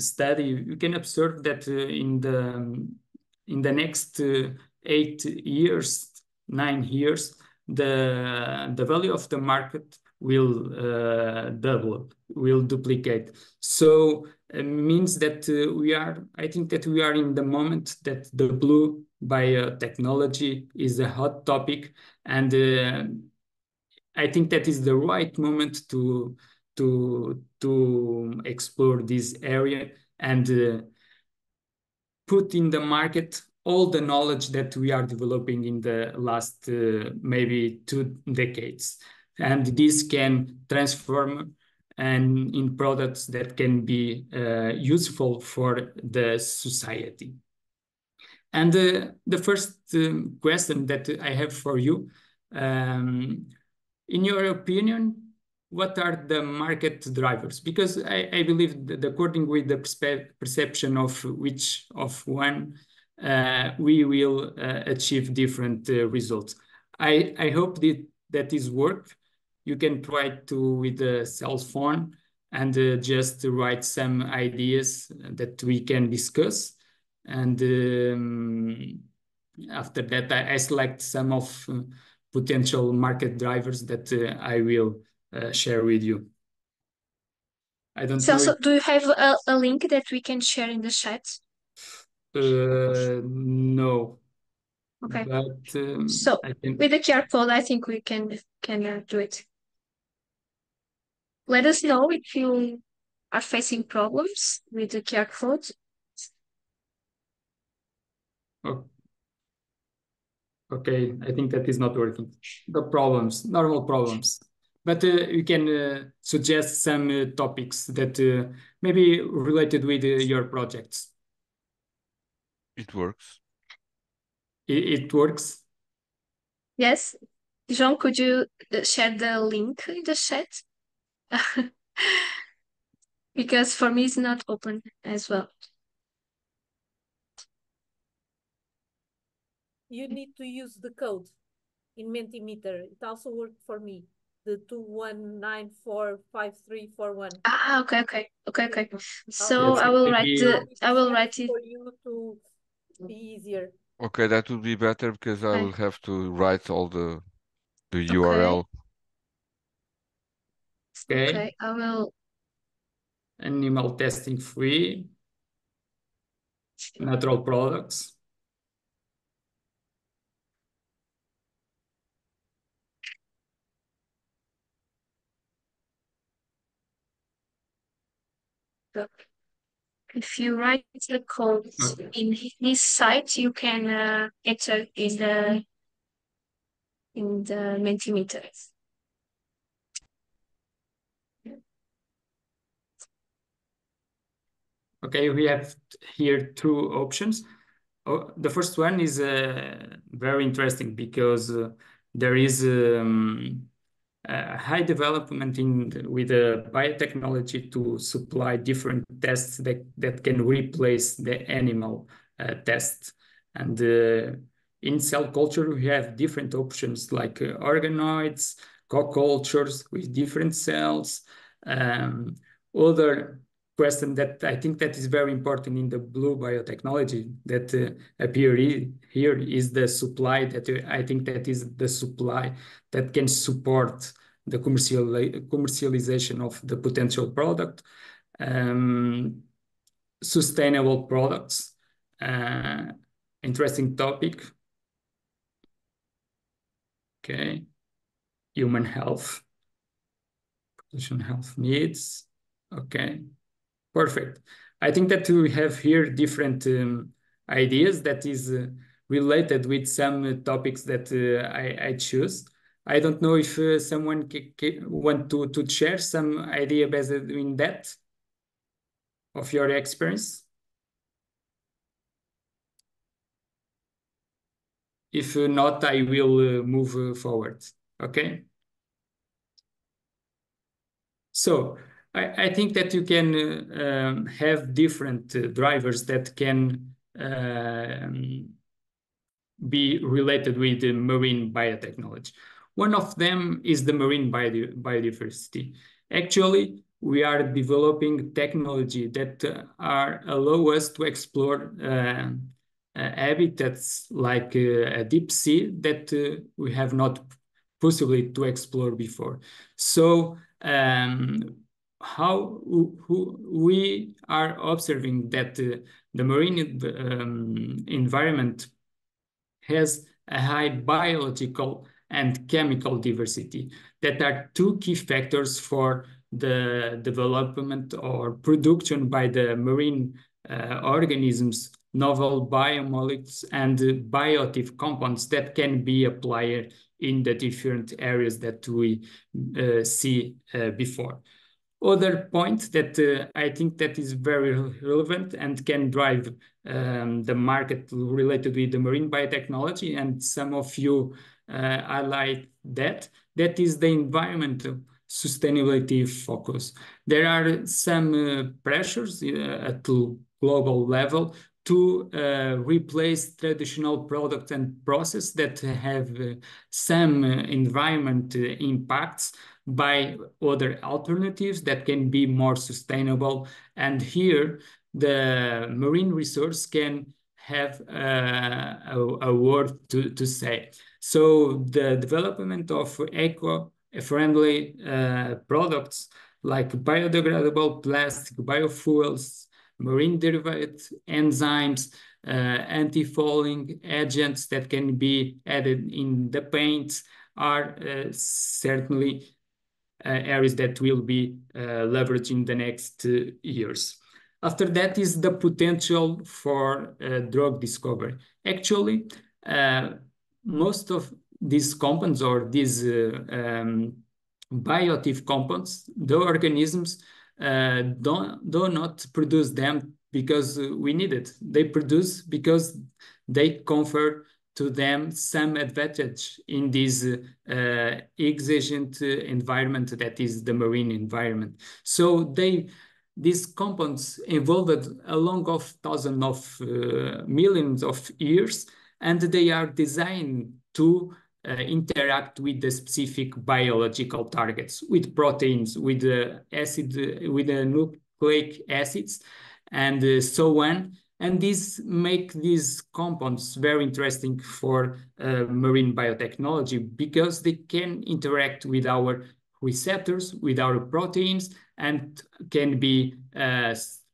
study, you can observe that in the next 8 years, 9 years, the value of the market will double, will duplicate. So it means that I think that we are in the moment that the blue biotechnology is a hot topic, and I think that is the right moment to explore this area and put in the market all the knowledge that we are developing in the last maybe 2 decades. And this can transform and in products that can be useful for the society. And the first question that I have for you, in your opinion, what are the market drivers? Because I believe that according with the perception of which of one, we will achieve different results. I hope that is work. You can try to with the cell phone and just write some ideas that we can discuss. And after that, I select some of potential market drivers that I will share with you. I don't know. So, do you have a link that we can share in the chat? No. Okay. But so with the QR code, I think we can do it. Let us know if you are facing problems with the QR code. Okay, I think that is not working. The problems, normal problems. But you can suggest some topics that maybe related with your projects. It works. It works? Yes. Jean, could you share the link in the chat? Because for me, it's not open as well. You need to use the code in Mentimeter. It also worked for me. The 21945341. Ah, okay. So yes, I will write it for you to be easier. Okay, that would be better because I will have to write all the URL. Okay, I will. Animal testing free. Natural products. If you write the code in this site, you can enter in the Mentimeter. Okay, we have here 2 options. The first one is very interesting because there is high development with biotechnology to supply different tests that can replace the animal tests. And in cell culture, we have different options like organoids, co-cultures with different cells. Other question that I think that is very important in the blue biotechnology that appear here is the supply that I think that is the supply that can support the commercialization of the potential product, sustainable products, interesting topic. Okay, human health, population health needs. Okay. Perfect. I think that we have here different ideas that is related with some topics that I choose. I don't know if someone want to share some idea based in that of your experience. If not, I will move forward. Okay. So I think that you can have different drivers that can be related with the marine biotechnology. One of them is the marine biodiversity. Actually, we are developing technology that allow us to explore habitats like a deep sea that we have not possibly to explore before. So how we are observing that the marine environment has a high biological and chemical diversity that are two key factors for the development or production by the marine organisms, novel biomolecules and bioactive compounds that can be applied in the different areas that we see before. Other point that I think that is very relevant and can drive the market related with the marine biotechnology, and some of you highlight that is the environmental sustainability focus. There are some pressures at the global level to replace traditional products and processes that have some environment impacts by other alternatives that can be more sustainable. And here, the marine resource can have a word to say. So the development of eco-friendly products like biodegradable plastic, biofuels, marine derivatives, enzymes, anti-fouling agents that can be added in the paints are certainly areas that will be leveraged in the next years. After that is the potential for drug discovery. Actually, most of these compounds or these bioactive compounds, the organisms do not produce them because we need it. They produce because they confer to them some advantage in this exigent environment that is the marine environment. So these compounds evolved along of thousands of millions of years, and they are designed to interact with the specific biological targets, with proteins, with the nucleic acids, and so on. And this make these compounds very interesting for marine biotechnology because they can interact with our receptors, with our proteins, and can be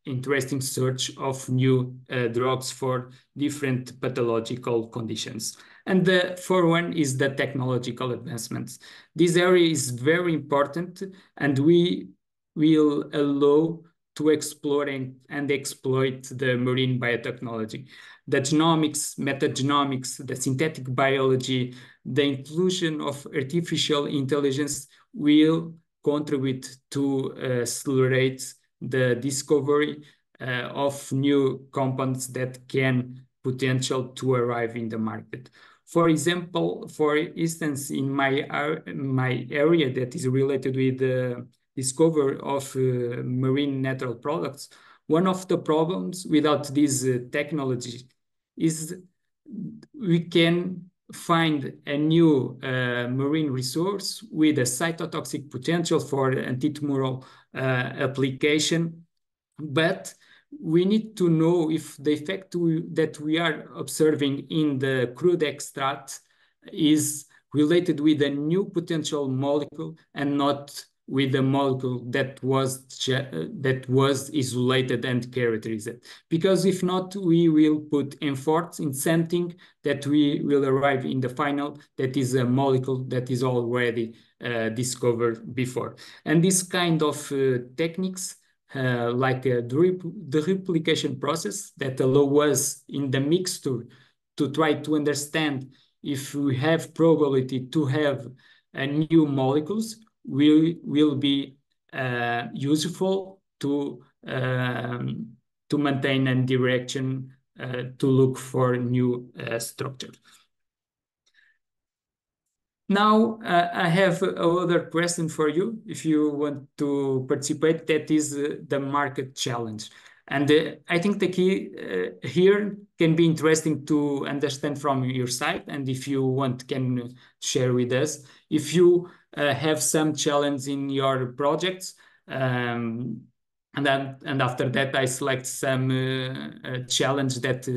interesting search of new drugs for different pathological conditions. And the fourth one is the technological advancements. This area is very important, and we will allow to explore and exploit the marine biotechnology. The genomics, metagenomics, the synthetic biology, the inclusion of artificial intelligence will contribute to accelerate the discovery of new compounds that can potential to arrive in the market. For instance, in my area that is related with the discovery of marine natural products, one of the problems without this technology is we can find a new marine resource with a cytotoxic potential for antitumoral application, but we need to know if the effect that we are observing in the crude extract is related with a new potential molecule and not with a molecule that was isolated and characterized. Because if not, we will put efforts in something that we will arrive in the final that is a molecule that is already discovered before. And this kind of techniques like the replication process that allow us in the mixture to try to understand if we have probability to have new molecules will be useful to maintain a direction to look for new structures. Now, I have another question for you, if you want to participate, that is the market challenge. And I think the key here can be interesting to understand from your side, and if you want, can share with us. If you have some challenge in your projects, and after that, I select some challenge that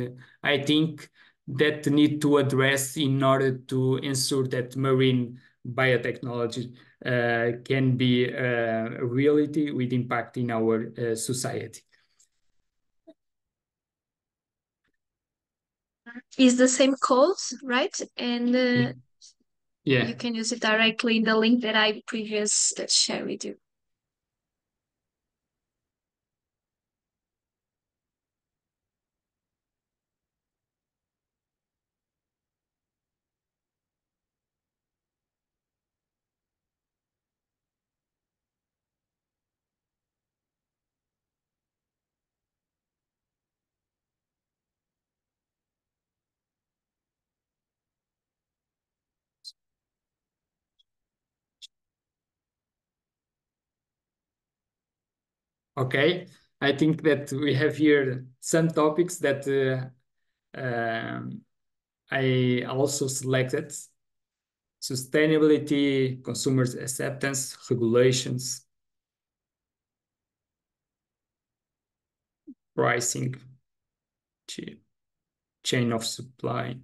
I think that need to address in order to ensure that marine biotechnology can be a reality with impact in our society. Is the same code, right? And yeah, you can use it directly in the link that I previously shared with you. Okay, I think that we have here some topics that I also selected: sustainability, consumers' acceptance, regulations, pricing, chain of supply.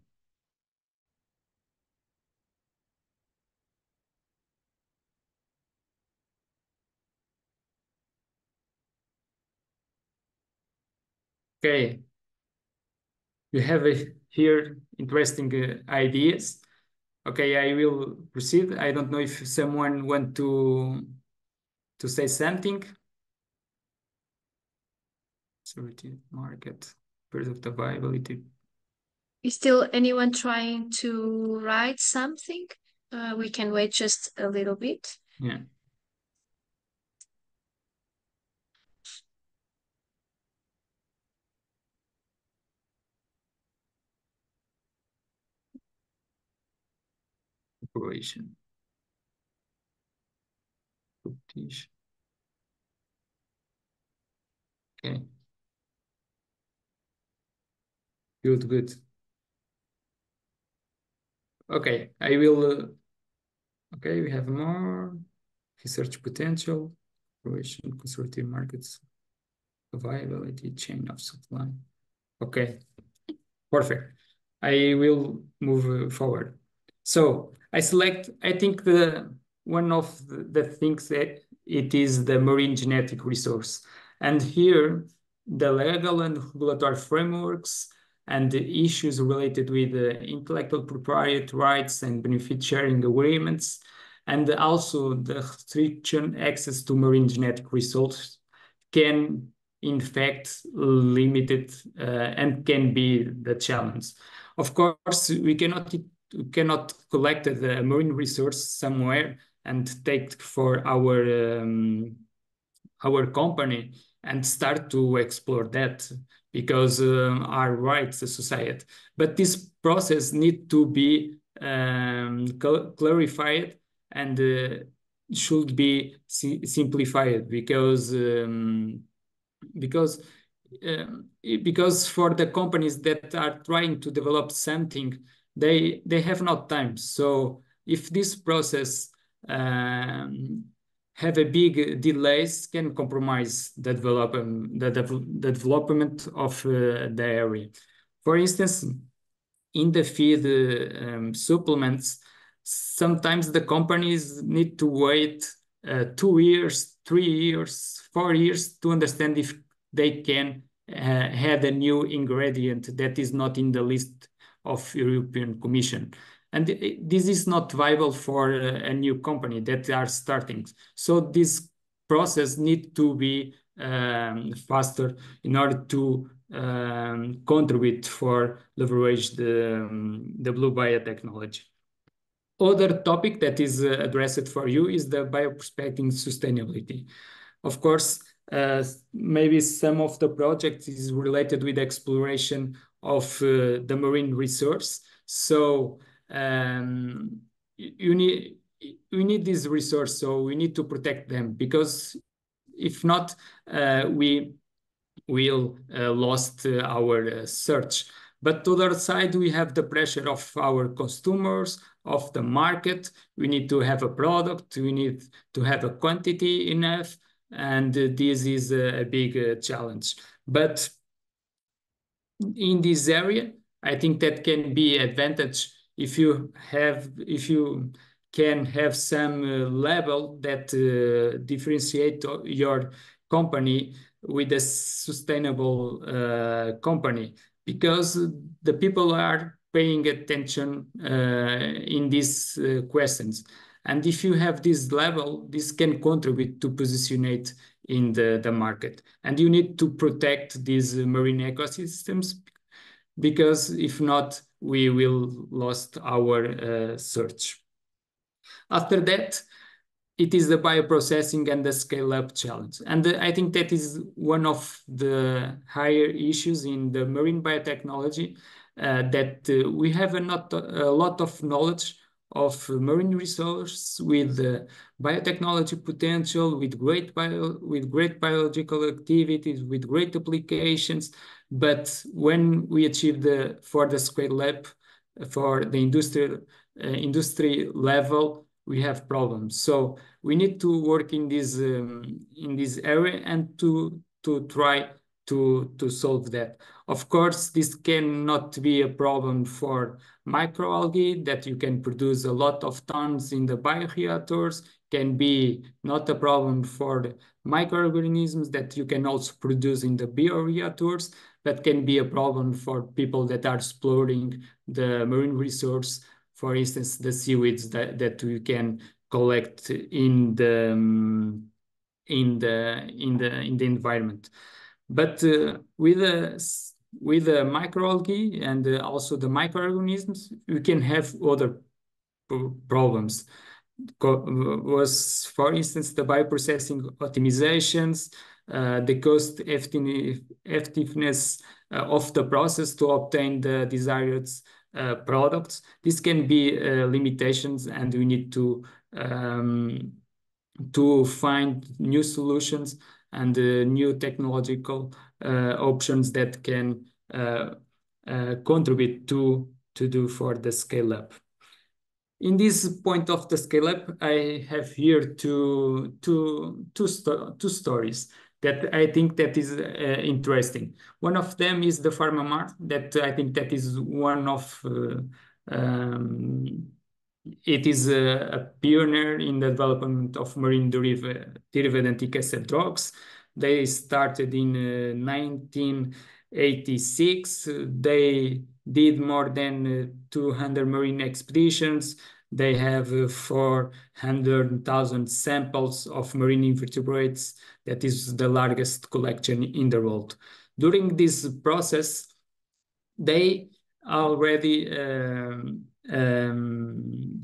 Okay, you have here interesting ideas. Okay, I will proceed. I don't know if someone want to say something. Security, market, product availability. Is still anyone trying to write something? We can wait just a little bit. Yeah. Operation. Okay. Good. Okay, I will. Okay, we have more research potential, operation, consortium markets, viability, chain of supply. Okay, perfect. I will move forward. So I think one of the things that it is the marine genetic resource. And here, the legal and regulatory frameworks and the issues related with intellectual property rights and benefit sharing agreements, and also the restriction access to marine genetic resources can in fact limit it and can be the challenge. Of course, we cannot collect the marine resource somewhere and take for our company and start to explore that because our rights as society. But this process need to be clarified and should be simplified because for the companies that are trying to develop something, they have not time. So if this process have a big delays, can compromise the development of the area. For instance, in the feed supplements, sometimes the companies need to wait 2 years, 3 years, 4 years to understand if they can add a new ingredient that is not in the list of European Commission. And this is not viable for a new company that are starting. So this process needs to be faster in order to contribute for leverage the blue biotechnology. other topic that is addressed for you is the bioprospecting sustainability. Of course, maybe some of the projects is related with exploration of the marine resource. So we need this resource, so we need to protect them, because if not, we will lost our search. But to the other side, we have the pressure of our customers, of the market. We need to have a product, we need to have a quantity enough, and this is a big challenge. But in this area, I think that can be advantage if you can have some level that differentiate your company with a sustainable company, because the people are paying attention in these questions. And if you have this level, this can contribute to positionate in the market. And you need to protect these marine ecosystems, because if not, we will lost our search. After that, it is the bioprocessing and the scale-up challenge. And I think that is one of the higher issues in the marine biotechnology, that we have not a lot of knowledge of marine resource with biotechnology potential, with great biological activities, with great applications. But when we achieve for the scale-up, for the industry level, we have problems. So we need to work in this area and to try to solve that. Of course, this cannot be a problem for microalgae that you can produce a lot of tons in the bioreactors. Can be not a problem for the microorganisms that you can also produce in the bioreactors. That can be a problem for people that are exploring the marine resource. For instance, the seaweeds that we can collect in the environment. But with the microalgae and also the microorganisms, we can have other problems. For instance, the bioprocessing optimizations, the cost effectiveness of the process to obtain the desired products. This can be limitations, and we need to find new solutions and new technological options that can contribute to do for the scale up. In this point of the scale up, I have here two stories that I think that is interesting. One of them is the PharmaMar, that I think that is one of it is a pioneer in the development of marine derived antic acid drugs. They started in 1986. They did more than 200 marine expeditions. They have 400,000 samples of marine invertebrates. That is the largest collection in the world. During this process, they already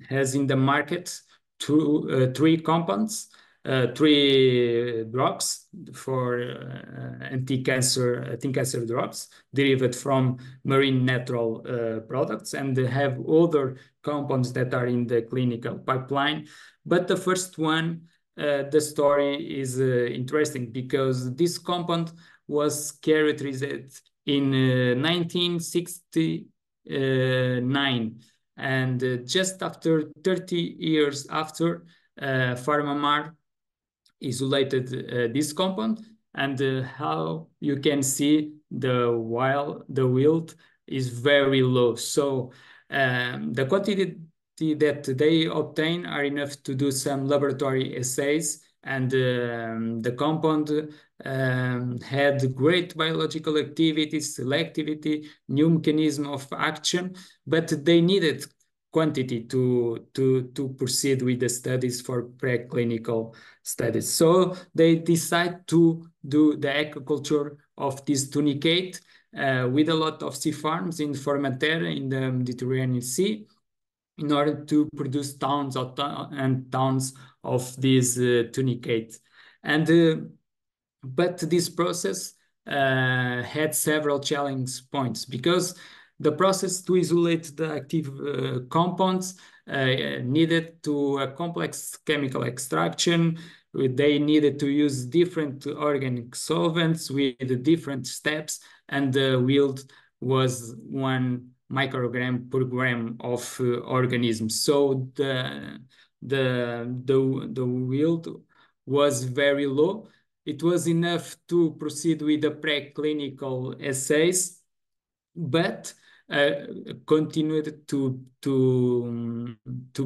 has in the market three compounds, three drugs for anti-cancer drugs derived from marine natural products, and they have other compounds that are in the clinical pipeline. But the first one, the story is interesting, because this compound was characterized in 1969, and just after 30 years after, PharmaMar isolated this compound, and how you can see the yield is very low. So the quantity that they obtain are enough to do some laboratory assays, and the compound had great biological activity, selectivity, new mechanism of action, but they needed quantity to proceed with the studies for preclinical studies. So they decide to do the aquaculture of this tunicate with a lot of sea farms in Formentera in the Mediterranean Sea. in order to produce tons and tons of these tunicate. But this process had several challenge points, because the process to isolate the active compounds needed to a complex chemical extraction. They needed to use different organic solvents with different steps, and the yield was 1 microgram per gram of organisms. So the yield was very low. It was enough to proceed with the preclinical assays, but continued to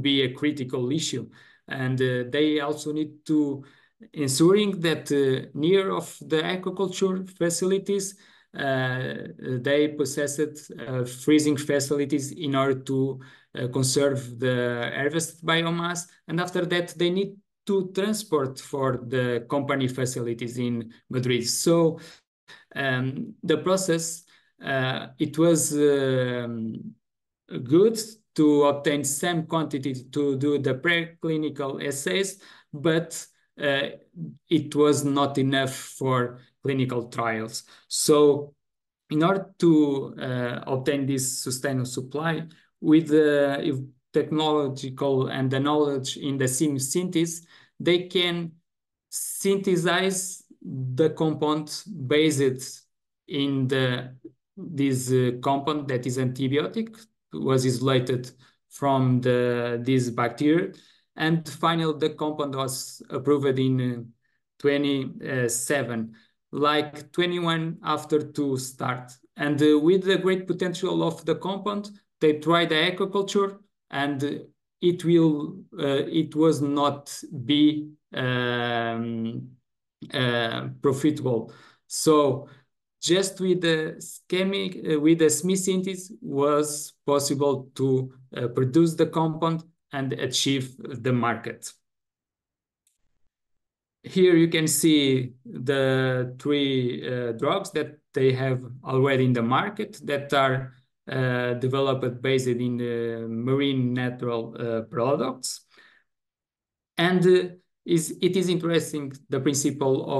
be a critical issue. And they also need to ensuring that near of the aquaculture facilities, they possessed freezing facilities in order to conserve the harvest biomass. And after that, they need to transport for the company facilities in Madrid. So the process, it was good to obtain some quantity to do the preclinical assays, but it was not enough for clinical trials. So in order to obtain this sustainable supply with the technological and the knowledge in the synthesis, they can synthesize the compound based in this compound that is antibiotic, was isolated from this bacteria. And finally, the compound was approved in 27, like 21 after to start. And with the great potential of the compound, they tried the aquaculture, and it was not be profitable. So just with the SME synthesis was possible to produce the compound and achieve the market. Here you can see the 3 drugs that they have already in the market that are developed based in marine natural products. And it is interesting, the principle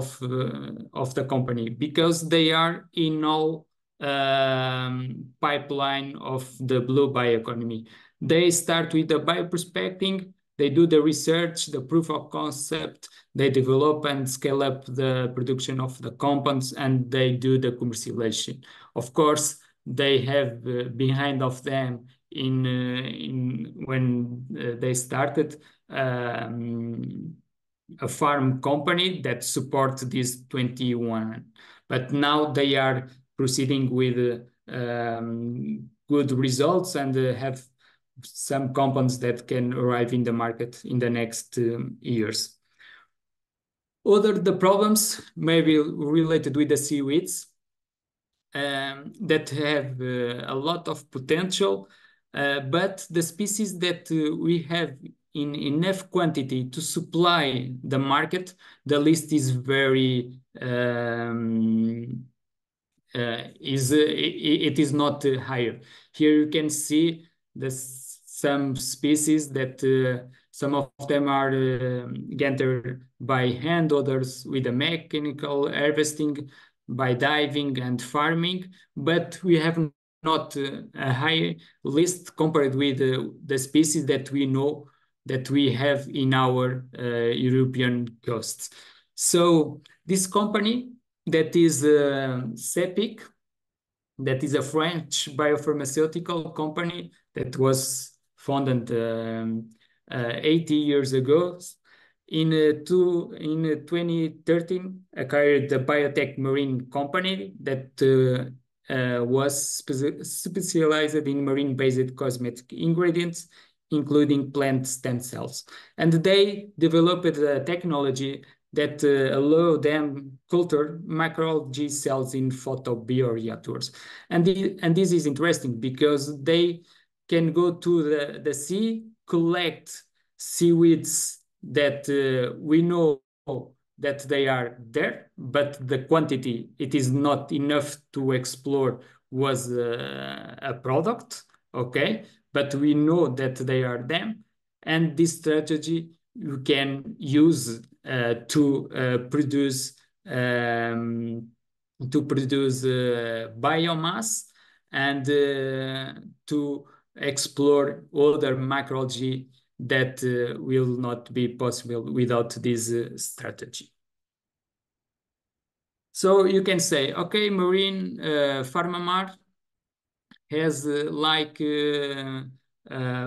of the company, because they are in all pipeline of the blue bioeconomy. They start with the bioprospecting, they do the research, the proof of concept, they develop and scale up the production of the compounds, and they do the commercialization. Of course, they have behind of them when they started a farm company that supports this 21, but now they are proceeding with good results and have some compounds that can arrive in the market in the next years. The problems may be related with the seaweeds that have a lot of potential, but the species that we have in enough quantity to supply the market, the list is very it is not higher. Here you can see some species that some of them are gathered by hand, others with a mechanical harvesting, by diving and farming, but we have not a high list compared with the species that we know that we have in our European coasts. So this company that is Cepic, that is a French biopharmaceutical company that was founded 80 years ago. In 2013, acquired the biotech marine company that was specialized in marine-based cosmetic ingredients, including plant stem cells. And they developed a technology that allow them culture microalgae cells in photobioreactors. And this is interesting because they can go to the sea, collect seaweeds that we know that they are there, but the quantity, it is not enough to explore was a product, okay? but we know that they are them. And this strategy you can use to produce biomass and to explore other macroalgae that will not be possible without this strategy. So you can say, okay, marine PharmaMar has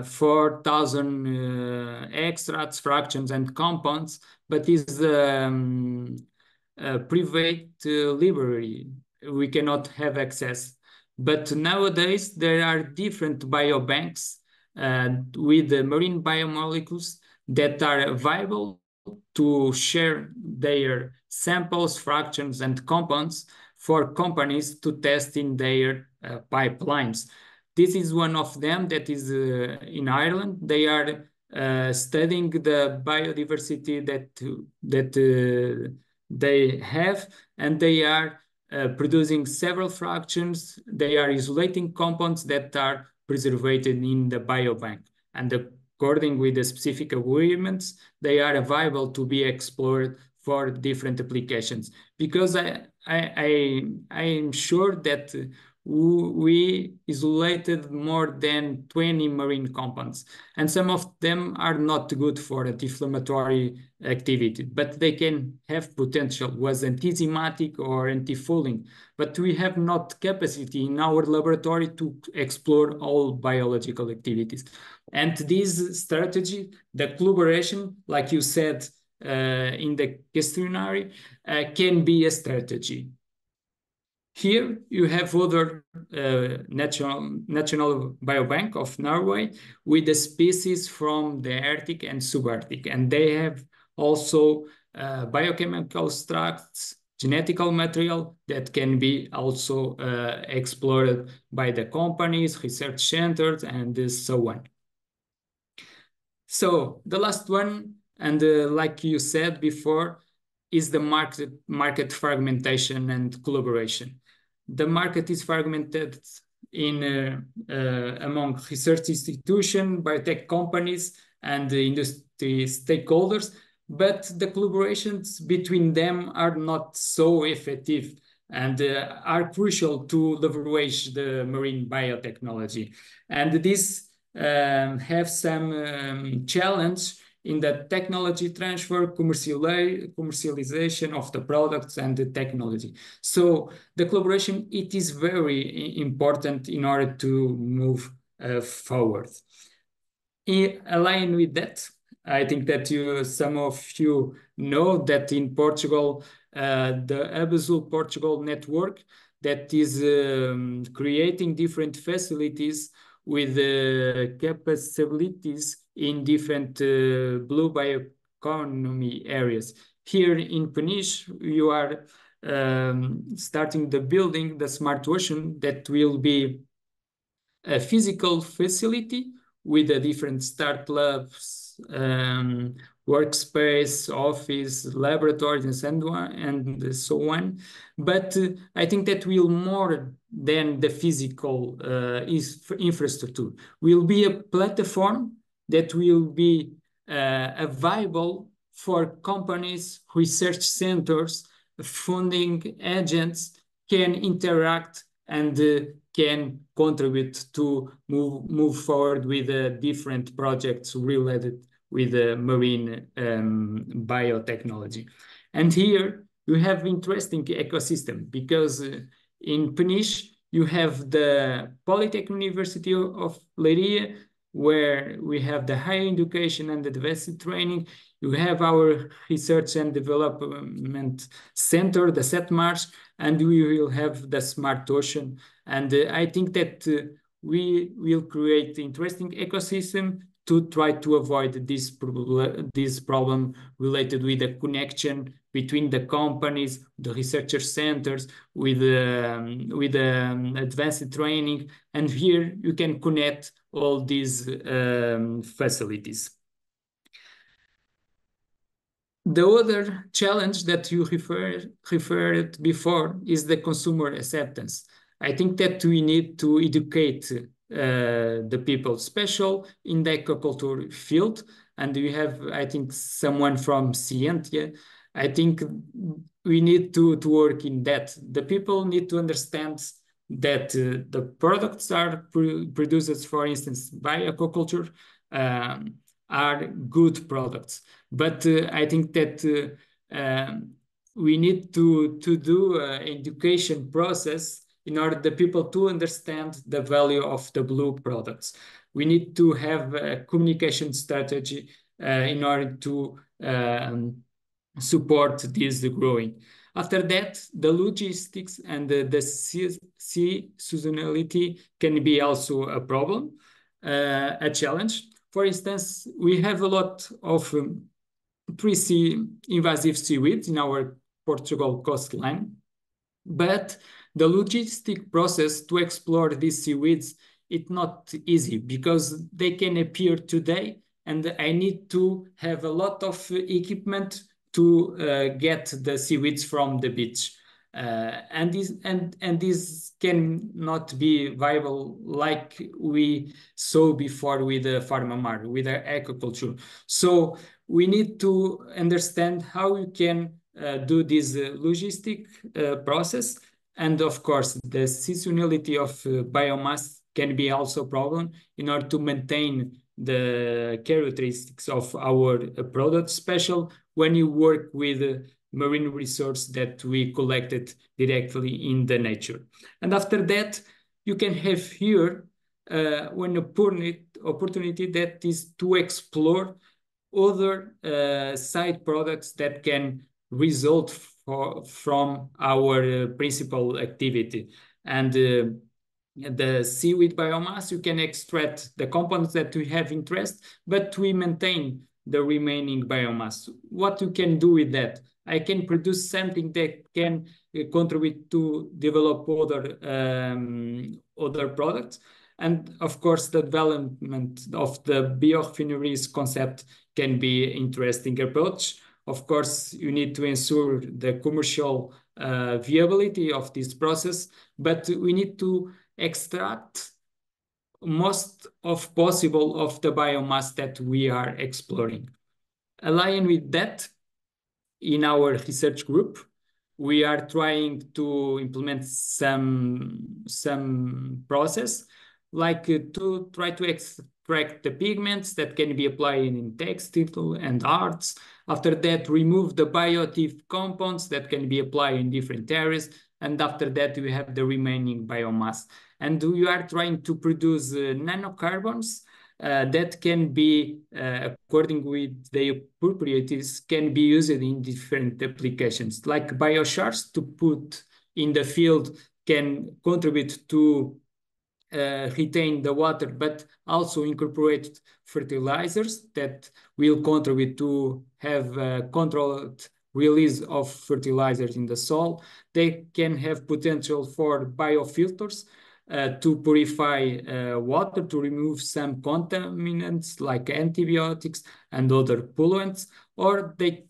4,000 extracts, fractions, and compounds, but is a private library. We cannot have access. But nowadays, there are different biobanks with the marine biomolecules that are viable to share their samples, fractions, and compounds for companies to test in their pipelines. This is one of them that is in Ireland. They are studying the biodiversity that they have, and they are producing several fractions. They are isolating compounds that are preserved in the biobank. And according with the specific agreements, they are available to be explored for different applications. Because I am sure that we isolated more than 20 marine compounds, and some of them are not good for anti-inflammatory activity, but they can have potential was enzymatic or anti-fouling. But we have not capacity in our laboratory to explore all biological activities. And this strategy, the collaboration, like you said in the questionnaire, can be a strategy. Here you have other national biobank of Norway with the species from the Arctic and subarctic, and they have also biochemical extracts, genetical material that can be also explored by the companies, research centers, and so on. So the last one, and like you said before, is the market fragmentation and collaboration. The market is fragmented in among research institutions, biotech companies, and industry stakeholders, but the collaborations between them are not so effective and are crucial to leverage the marine biotechnology. And this have some challenge in the technology transfer, commercialization of the products and the technology. So the collaboration, it is very important in order to move forward. Aligned with that, I think that some of you know that in Portugal, the Abasul Portugal network that is creating different facilities with capabilities in different blue bioeconomy areas. Here in Peniche, you are starting the building, the Smart Ocean, that will be a physical facility with the different start labs, workspace, office, laboratories, and so on. But I think that will more than the physical infrastructure. Will be a platform that will be available for companies, research centers, funding agents can interact and can contribute to move forward with different projects related with marine biotechnology. And here you have interesting ecosystem because in Peniche you have the Polytech University of Leiria, where we have the higher education and advanced training. You have our research and development center, the SETMARS, and we will have the Smart Ocean. And I think that we will create interesting ecosystem to try to avoid this problem related with the connection between the companies, the researcher centers, with advanced training. And here you can connect all these facilities. The other challenge that you referred before is the consumer acceptance. I think that we need to educate the people special in the aquaculture field. And we have, I think, someone from Scientia. I think we need to work in that. The people need to understand that the products are produced, for instance, by aquaculture, are good products. But I think that we need to do an education process in order the people to understand the value of the blue products. We need to have a communication strategy in order to support this growing. After that, the logistics and the sea seasonality can be also a problem, a challenge. For instance, we have a lot of pre-sea invasive seaweeds in our Portugal coastline, but the logistic process to explore these seaweeds, it's not easy because they can appear today and I need to have a lot of equipment to get the seaweeds from the beach. And this can not be viable like we saw before with the Farmamar, with the aquaculture. So we need to understand how we can do this logistic process. And of course, the seasonality of biomass can be also a problem in order to maintain the characteristics of our product, especially when you work with marine resource that we collected directly in the nature. And after that, you can have here one opportunity that is to explore other side products that can result from our principal activity. And the seaweed biomass, you can extract the components that we have interest, but we maintain the remaining biomass. What you can do with that? I can produce something that can contribute to develop other products. And of course, the development of the biorefineries concept can be interesting approach. Of course, you need to ensure the commercial viability of this process, but we need to extract most of possible of the biomass that we are exploring. Aligned with that, in our research group, we are trying to implement some process, like to try to extract the pigments that can be applied in textile and arts. After that, remove the bioactive compounds that can be applied in different areas. And after that, we have the remaining biomass. And we are trying to produce nanocarbons that can be, according with their properties, can be used in different applications. Like biochars to put in the field can contribute to retain the water, but also incorporate fertilizers that will contribute to have controlled release of fertilizers in the soil. They can have potential for biofilters to purify water, to remove some contaminants like antibiotics and other pollutants, or they,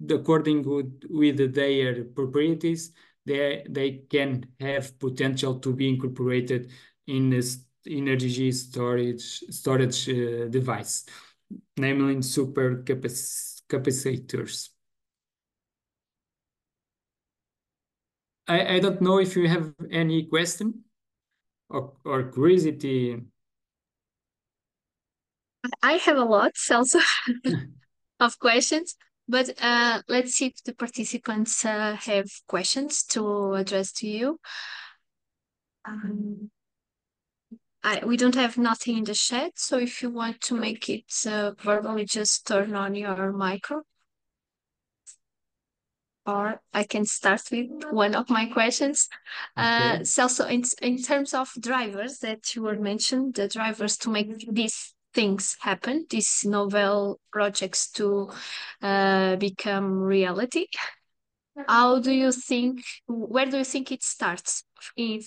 according with their properties, they can have potential to be incorporated in this energy storage device, namely in super capacitors. I don't know if you have any question or curiosity. I have a lot also of questions, but let's see if the participants have questions to address to you. We don't have nothing in the chat, so if you want to make it verbally, just turn on your micro. Or I can start with one of my questions. Okay. So in terms of drivers that you were mentioned, the drivers to make these things happen, these novel projects to become reality, how do you think, where do you think it starts?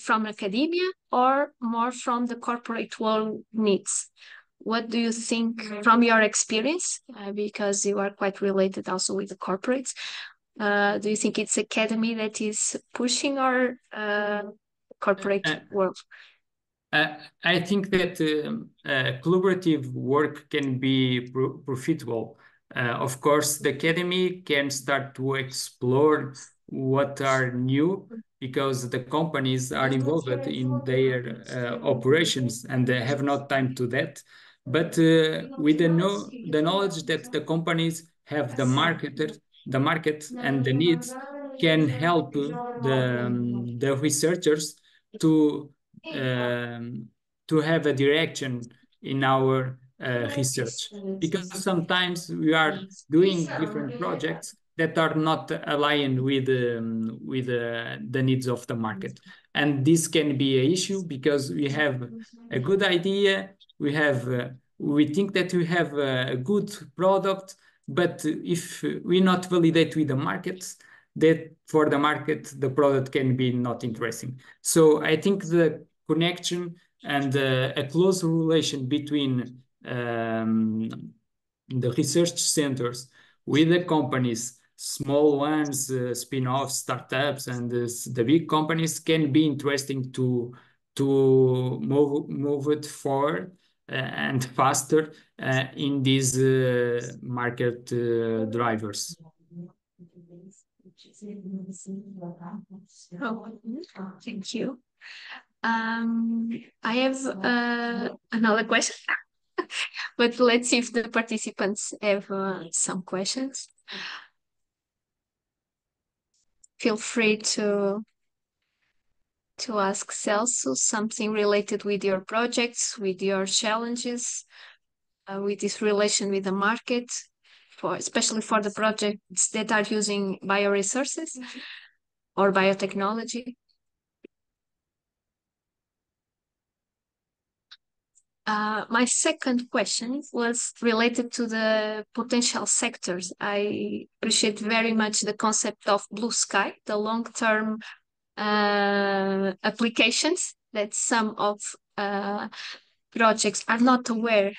From academia or more from the corporate world needs? What do you think from your experience? Because you are quite related also with the corporates. Do you think it's academy that is pushing or corporate world? I think that collaborative work can be profitable. Of course, the academy can start to explore what are new because the companies are involved in their operations and they have not time to that. But with the knowledge that the companies have the market and the needs can help the researchers to have a direction in our research, because sometimes we are doing different projects that are not aligned with the needs of the market, and this can be an issue because we have a good idea, we think that we have a good product, but if we not validate with the markets, that for the market the product can be not interesting. So I think the connection and a close relation between the research centers with the companies, small ones, spin-offs, startups, and the big companies can be interesting to move it forward and faster in these market drivers. Oh, thank you. I have another question, but let's see if the participants have some questions. Feel free to ask Celso something related with your projects, with your challenges, with this relation with the market, especially for the projects that are using bioresources or biotechnology. My second question was related to the potential sectors. I appreciate very much the concept of blue sky, the long-term applications that some of projects are not aware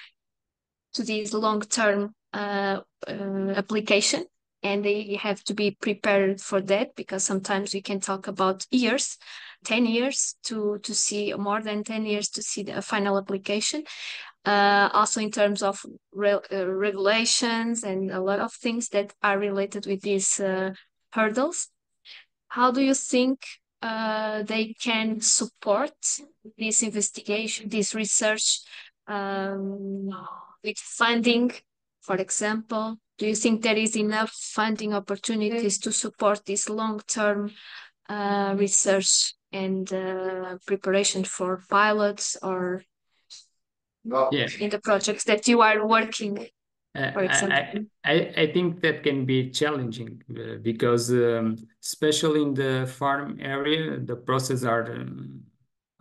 to this long-term application, and they have to be prepared for that, because sometimes we can talk about years, 10 years to see, more than 10 years to see the final application. Also in terms of regulations and a lot of things that are related with these hurdles. How do you think they can support this investigation, this research with funding, for example? Do you think there is enough funding opportunities to support this long-term research and preparation for pilots or in the projects that you are working, for example? I think that can be challenging because especially in the farm area, the process are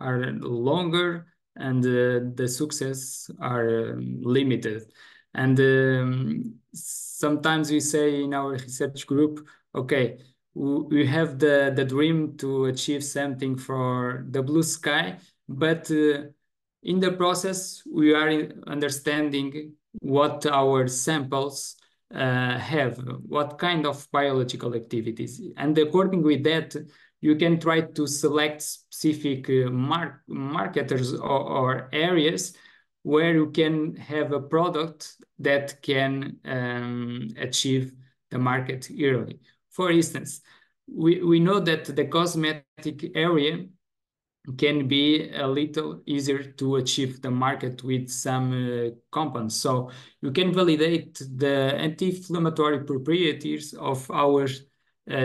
longer and the success are limited. And sometimes we say in our research group, okay, we have the dream to achieve something for the blue sky, but in the process, we are understanding what our samples have, what kind of biological activities. And according with that, you can try to select specific marketers or areas where you can have a product that can achieve the market early. For instance, we know that the cosmetic area can be a little easier to achieve the market with some compounds. So you can validate the anti-inflammatory properties of our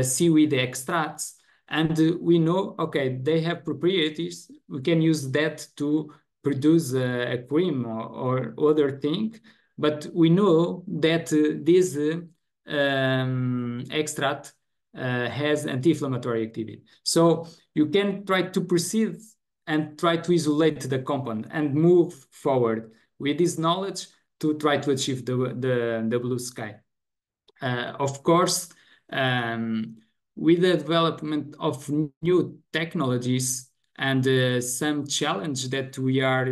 seaweed extracts. And we know, okay, they have properties. We can use that to produce a cream or other thing. But we know that this extract has anti-inflammatory activity. So you can try to proceed and try to isolate the compound and move forward with this knowledge to try to achieve the blue sky. Of course, with the development of new technologies and some challenge that we are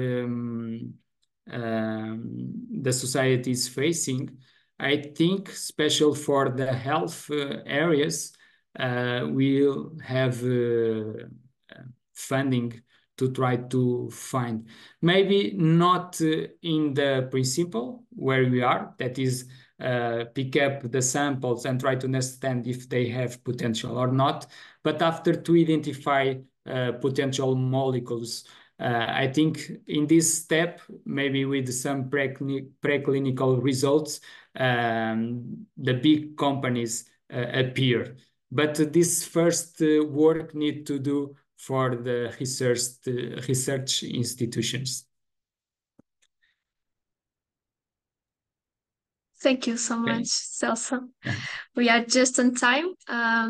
the society is facing, I think, special for the health areas, we'll have funding to try to find. Maybe not in the principle where we are, that is pick up the samples and try to understand if they have potential or not, but after to identify potential molecules. I think in this step, maybe with some preclinical results, the big companies appear. But this first work need to do for the research institutions. Thank you so much, Celso. We are just on time. I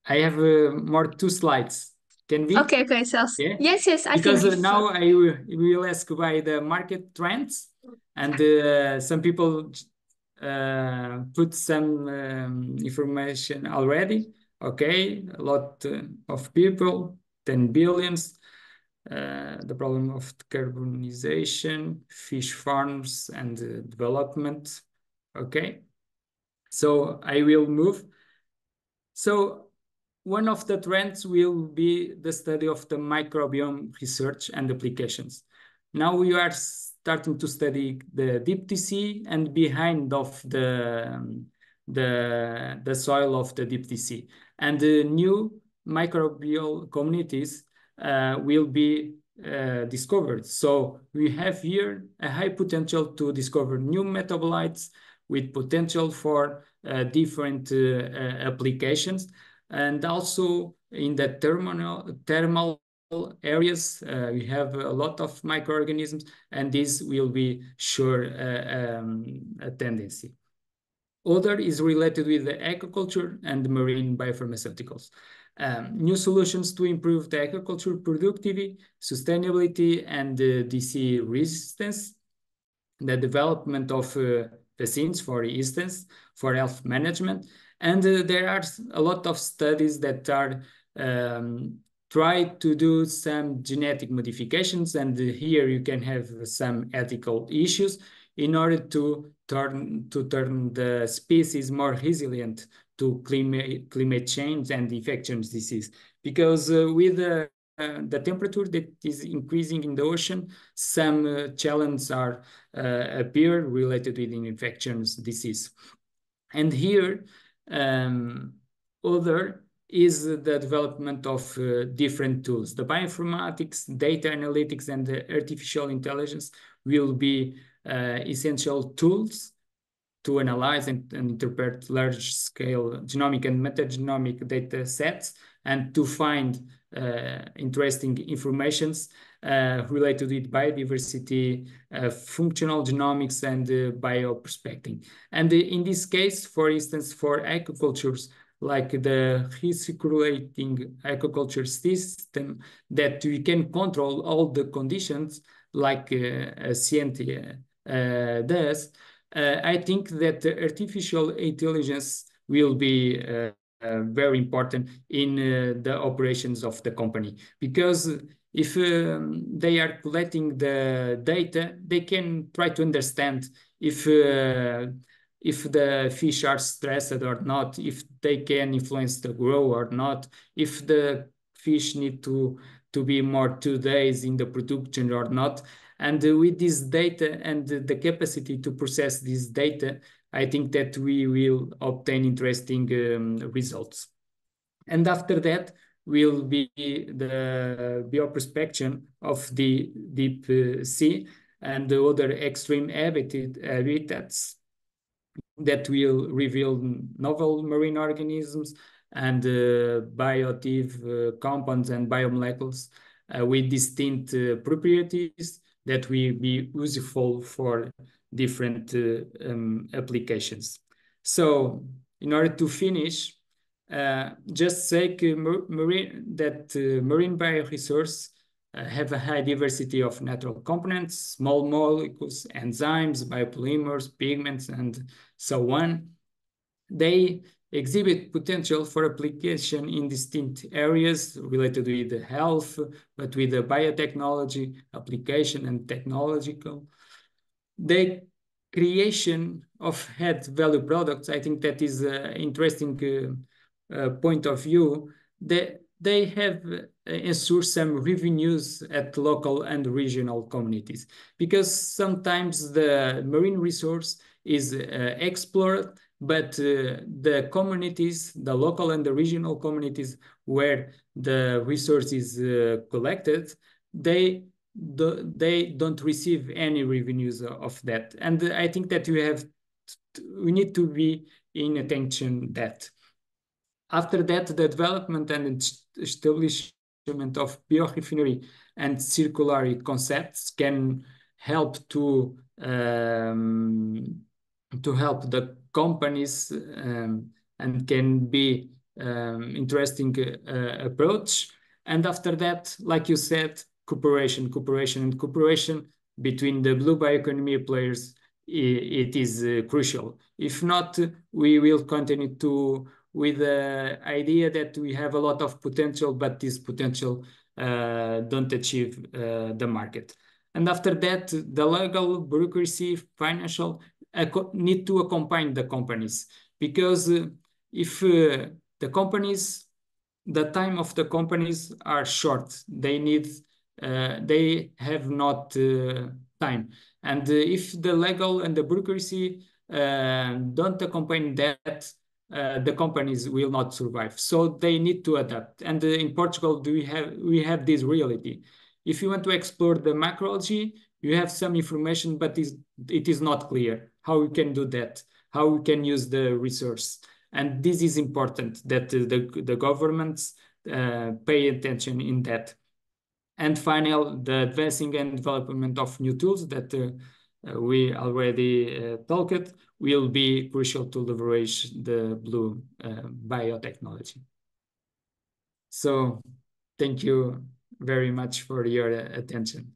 have more 2 slides. Can we? Okay, Celso. Yeah? Yes, I because think now I will ask by the market trends, and some people put some information already. Okay, a lot of people, 10 billions. The problem of decarbonization, fish farms, and development. Okay, so I will move. So one of the trends will be the study of the microbiome research and applications. Now we are starting to study the deep sea and behind of the soil of the deep sea. And the new microbial communities will be discovered. So we have here a high potential to discover new metabolites with potential for different applications. And also in the thermal areas, we have a lot of microorganisms, and this will be sure a tendency. Other is related with the aquaculture and the marine biopharmaceuticals. New solutions to improve the aquaculture productivity, sustainability, and disease resistance. The development of vaccines, for instance, for health management. And there are a lot of studies that are try to do some genetic modifications, and here you can have some ethical issues in order to turn the species more resilient to climate change and infectious disease. Because with the temperature that is increasing in the ocean, some challenges are appear related with infectious disease. And here, other is the development of different tools. The bioinformatics, data analytics, and the artificial intelligence will be essential tools to analyze and interpret large-scale genomic and metagenomic data sets, and to find interesting informations related with biodiversity, functional genomics, and bioprospecting. And in this case, for instance, for aquacultures, like the recirculating aquaculture system, that we can control all the conditions like Scientia does, I think that artificial intelligence will be very important in the operations of the company, because if they are collecting the data, they can try to understand if the fish are stressed or not, if they can influence the growth or not, if the fish need to be more 2 days in the production or not. And with this data and the capacity to process this data, I think that we will obtain interesting results. And after that will be the bioprospection of the deep sea and the other extreme habitats that will reveal novel marine organisms and bioactive compounds and biomolecules with distinct properties that will be useful for different applications. So in order to finish, just say marine bioresources have a high diversity of natural components, small molecules, enzymes, biopolymers, pigments, and so on. They exhibit potential for application in distinct areas related with the health, but with the biotechnology application and technological. The creation of add value products, I think that is an interesting point of view. they have ensure some revenues at local and regional communities, because sometimes the marine resource is explored, but the communities, the local and the regional communities where the resource is collected, they don't receive any revenues of that. And I think that we need to be in attention that. After that, the development and establishment of biorefinery and circular concepts can help to help the companies and can be interesting approach. And after that, like you said, cooperation between the blue bioeconomy players, it is crucial. If not, we will continue with the idea that we have a lot of potential, but this potential don't achieve the market. And after that, the legal, bureaucracy, financial need to accompany the companies, because if the companies, the time of the companies are short, they have not time. And if the legal and the bureaucracy don't accompany that, the companies will not survive. So they need to adapt. And in Portugal, we have this reality. If you want to explore the macroalgae, you have some information, but it is not clear how we can do that, how we can use the resource. And this is important that the governments pay attention in that. And finally, the advancing and development of new tools that we already talked will be crucial to leverage the blue biotechnology. So thank you very much for your attention.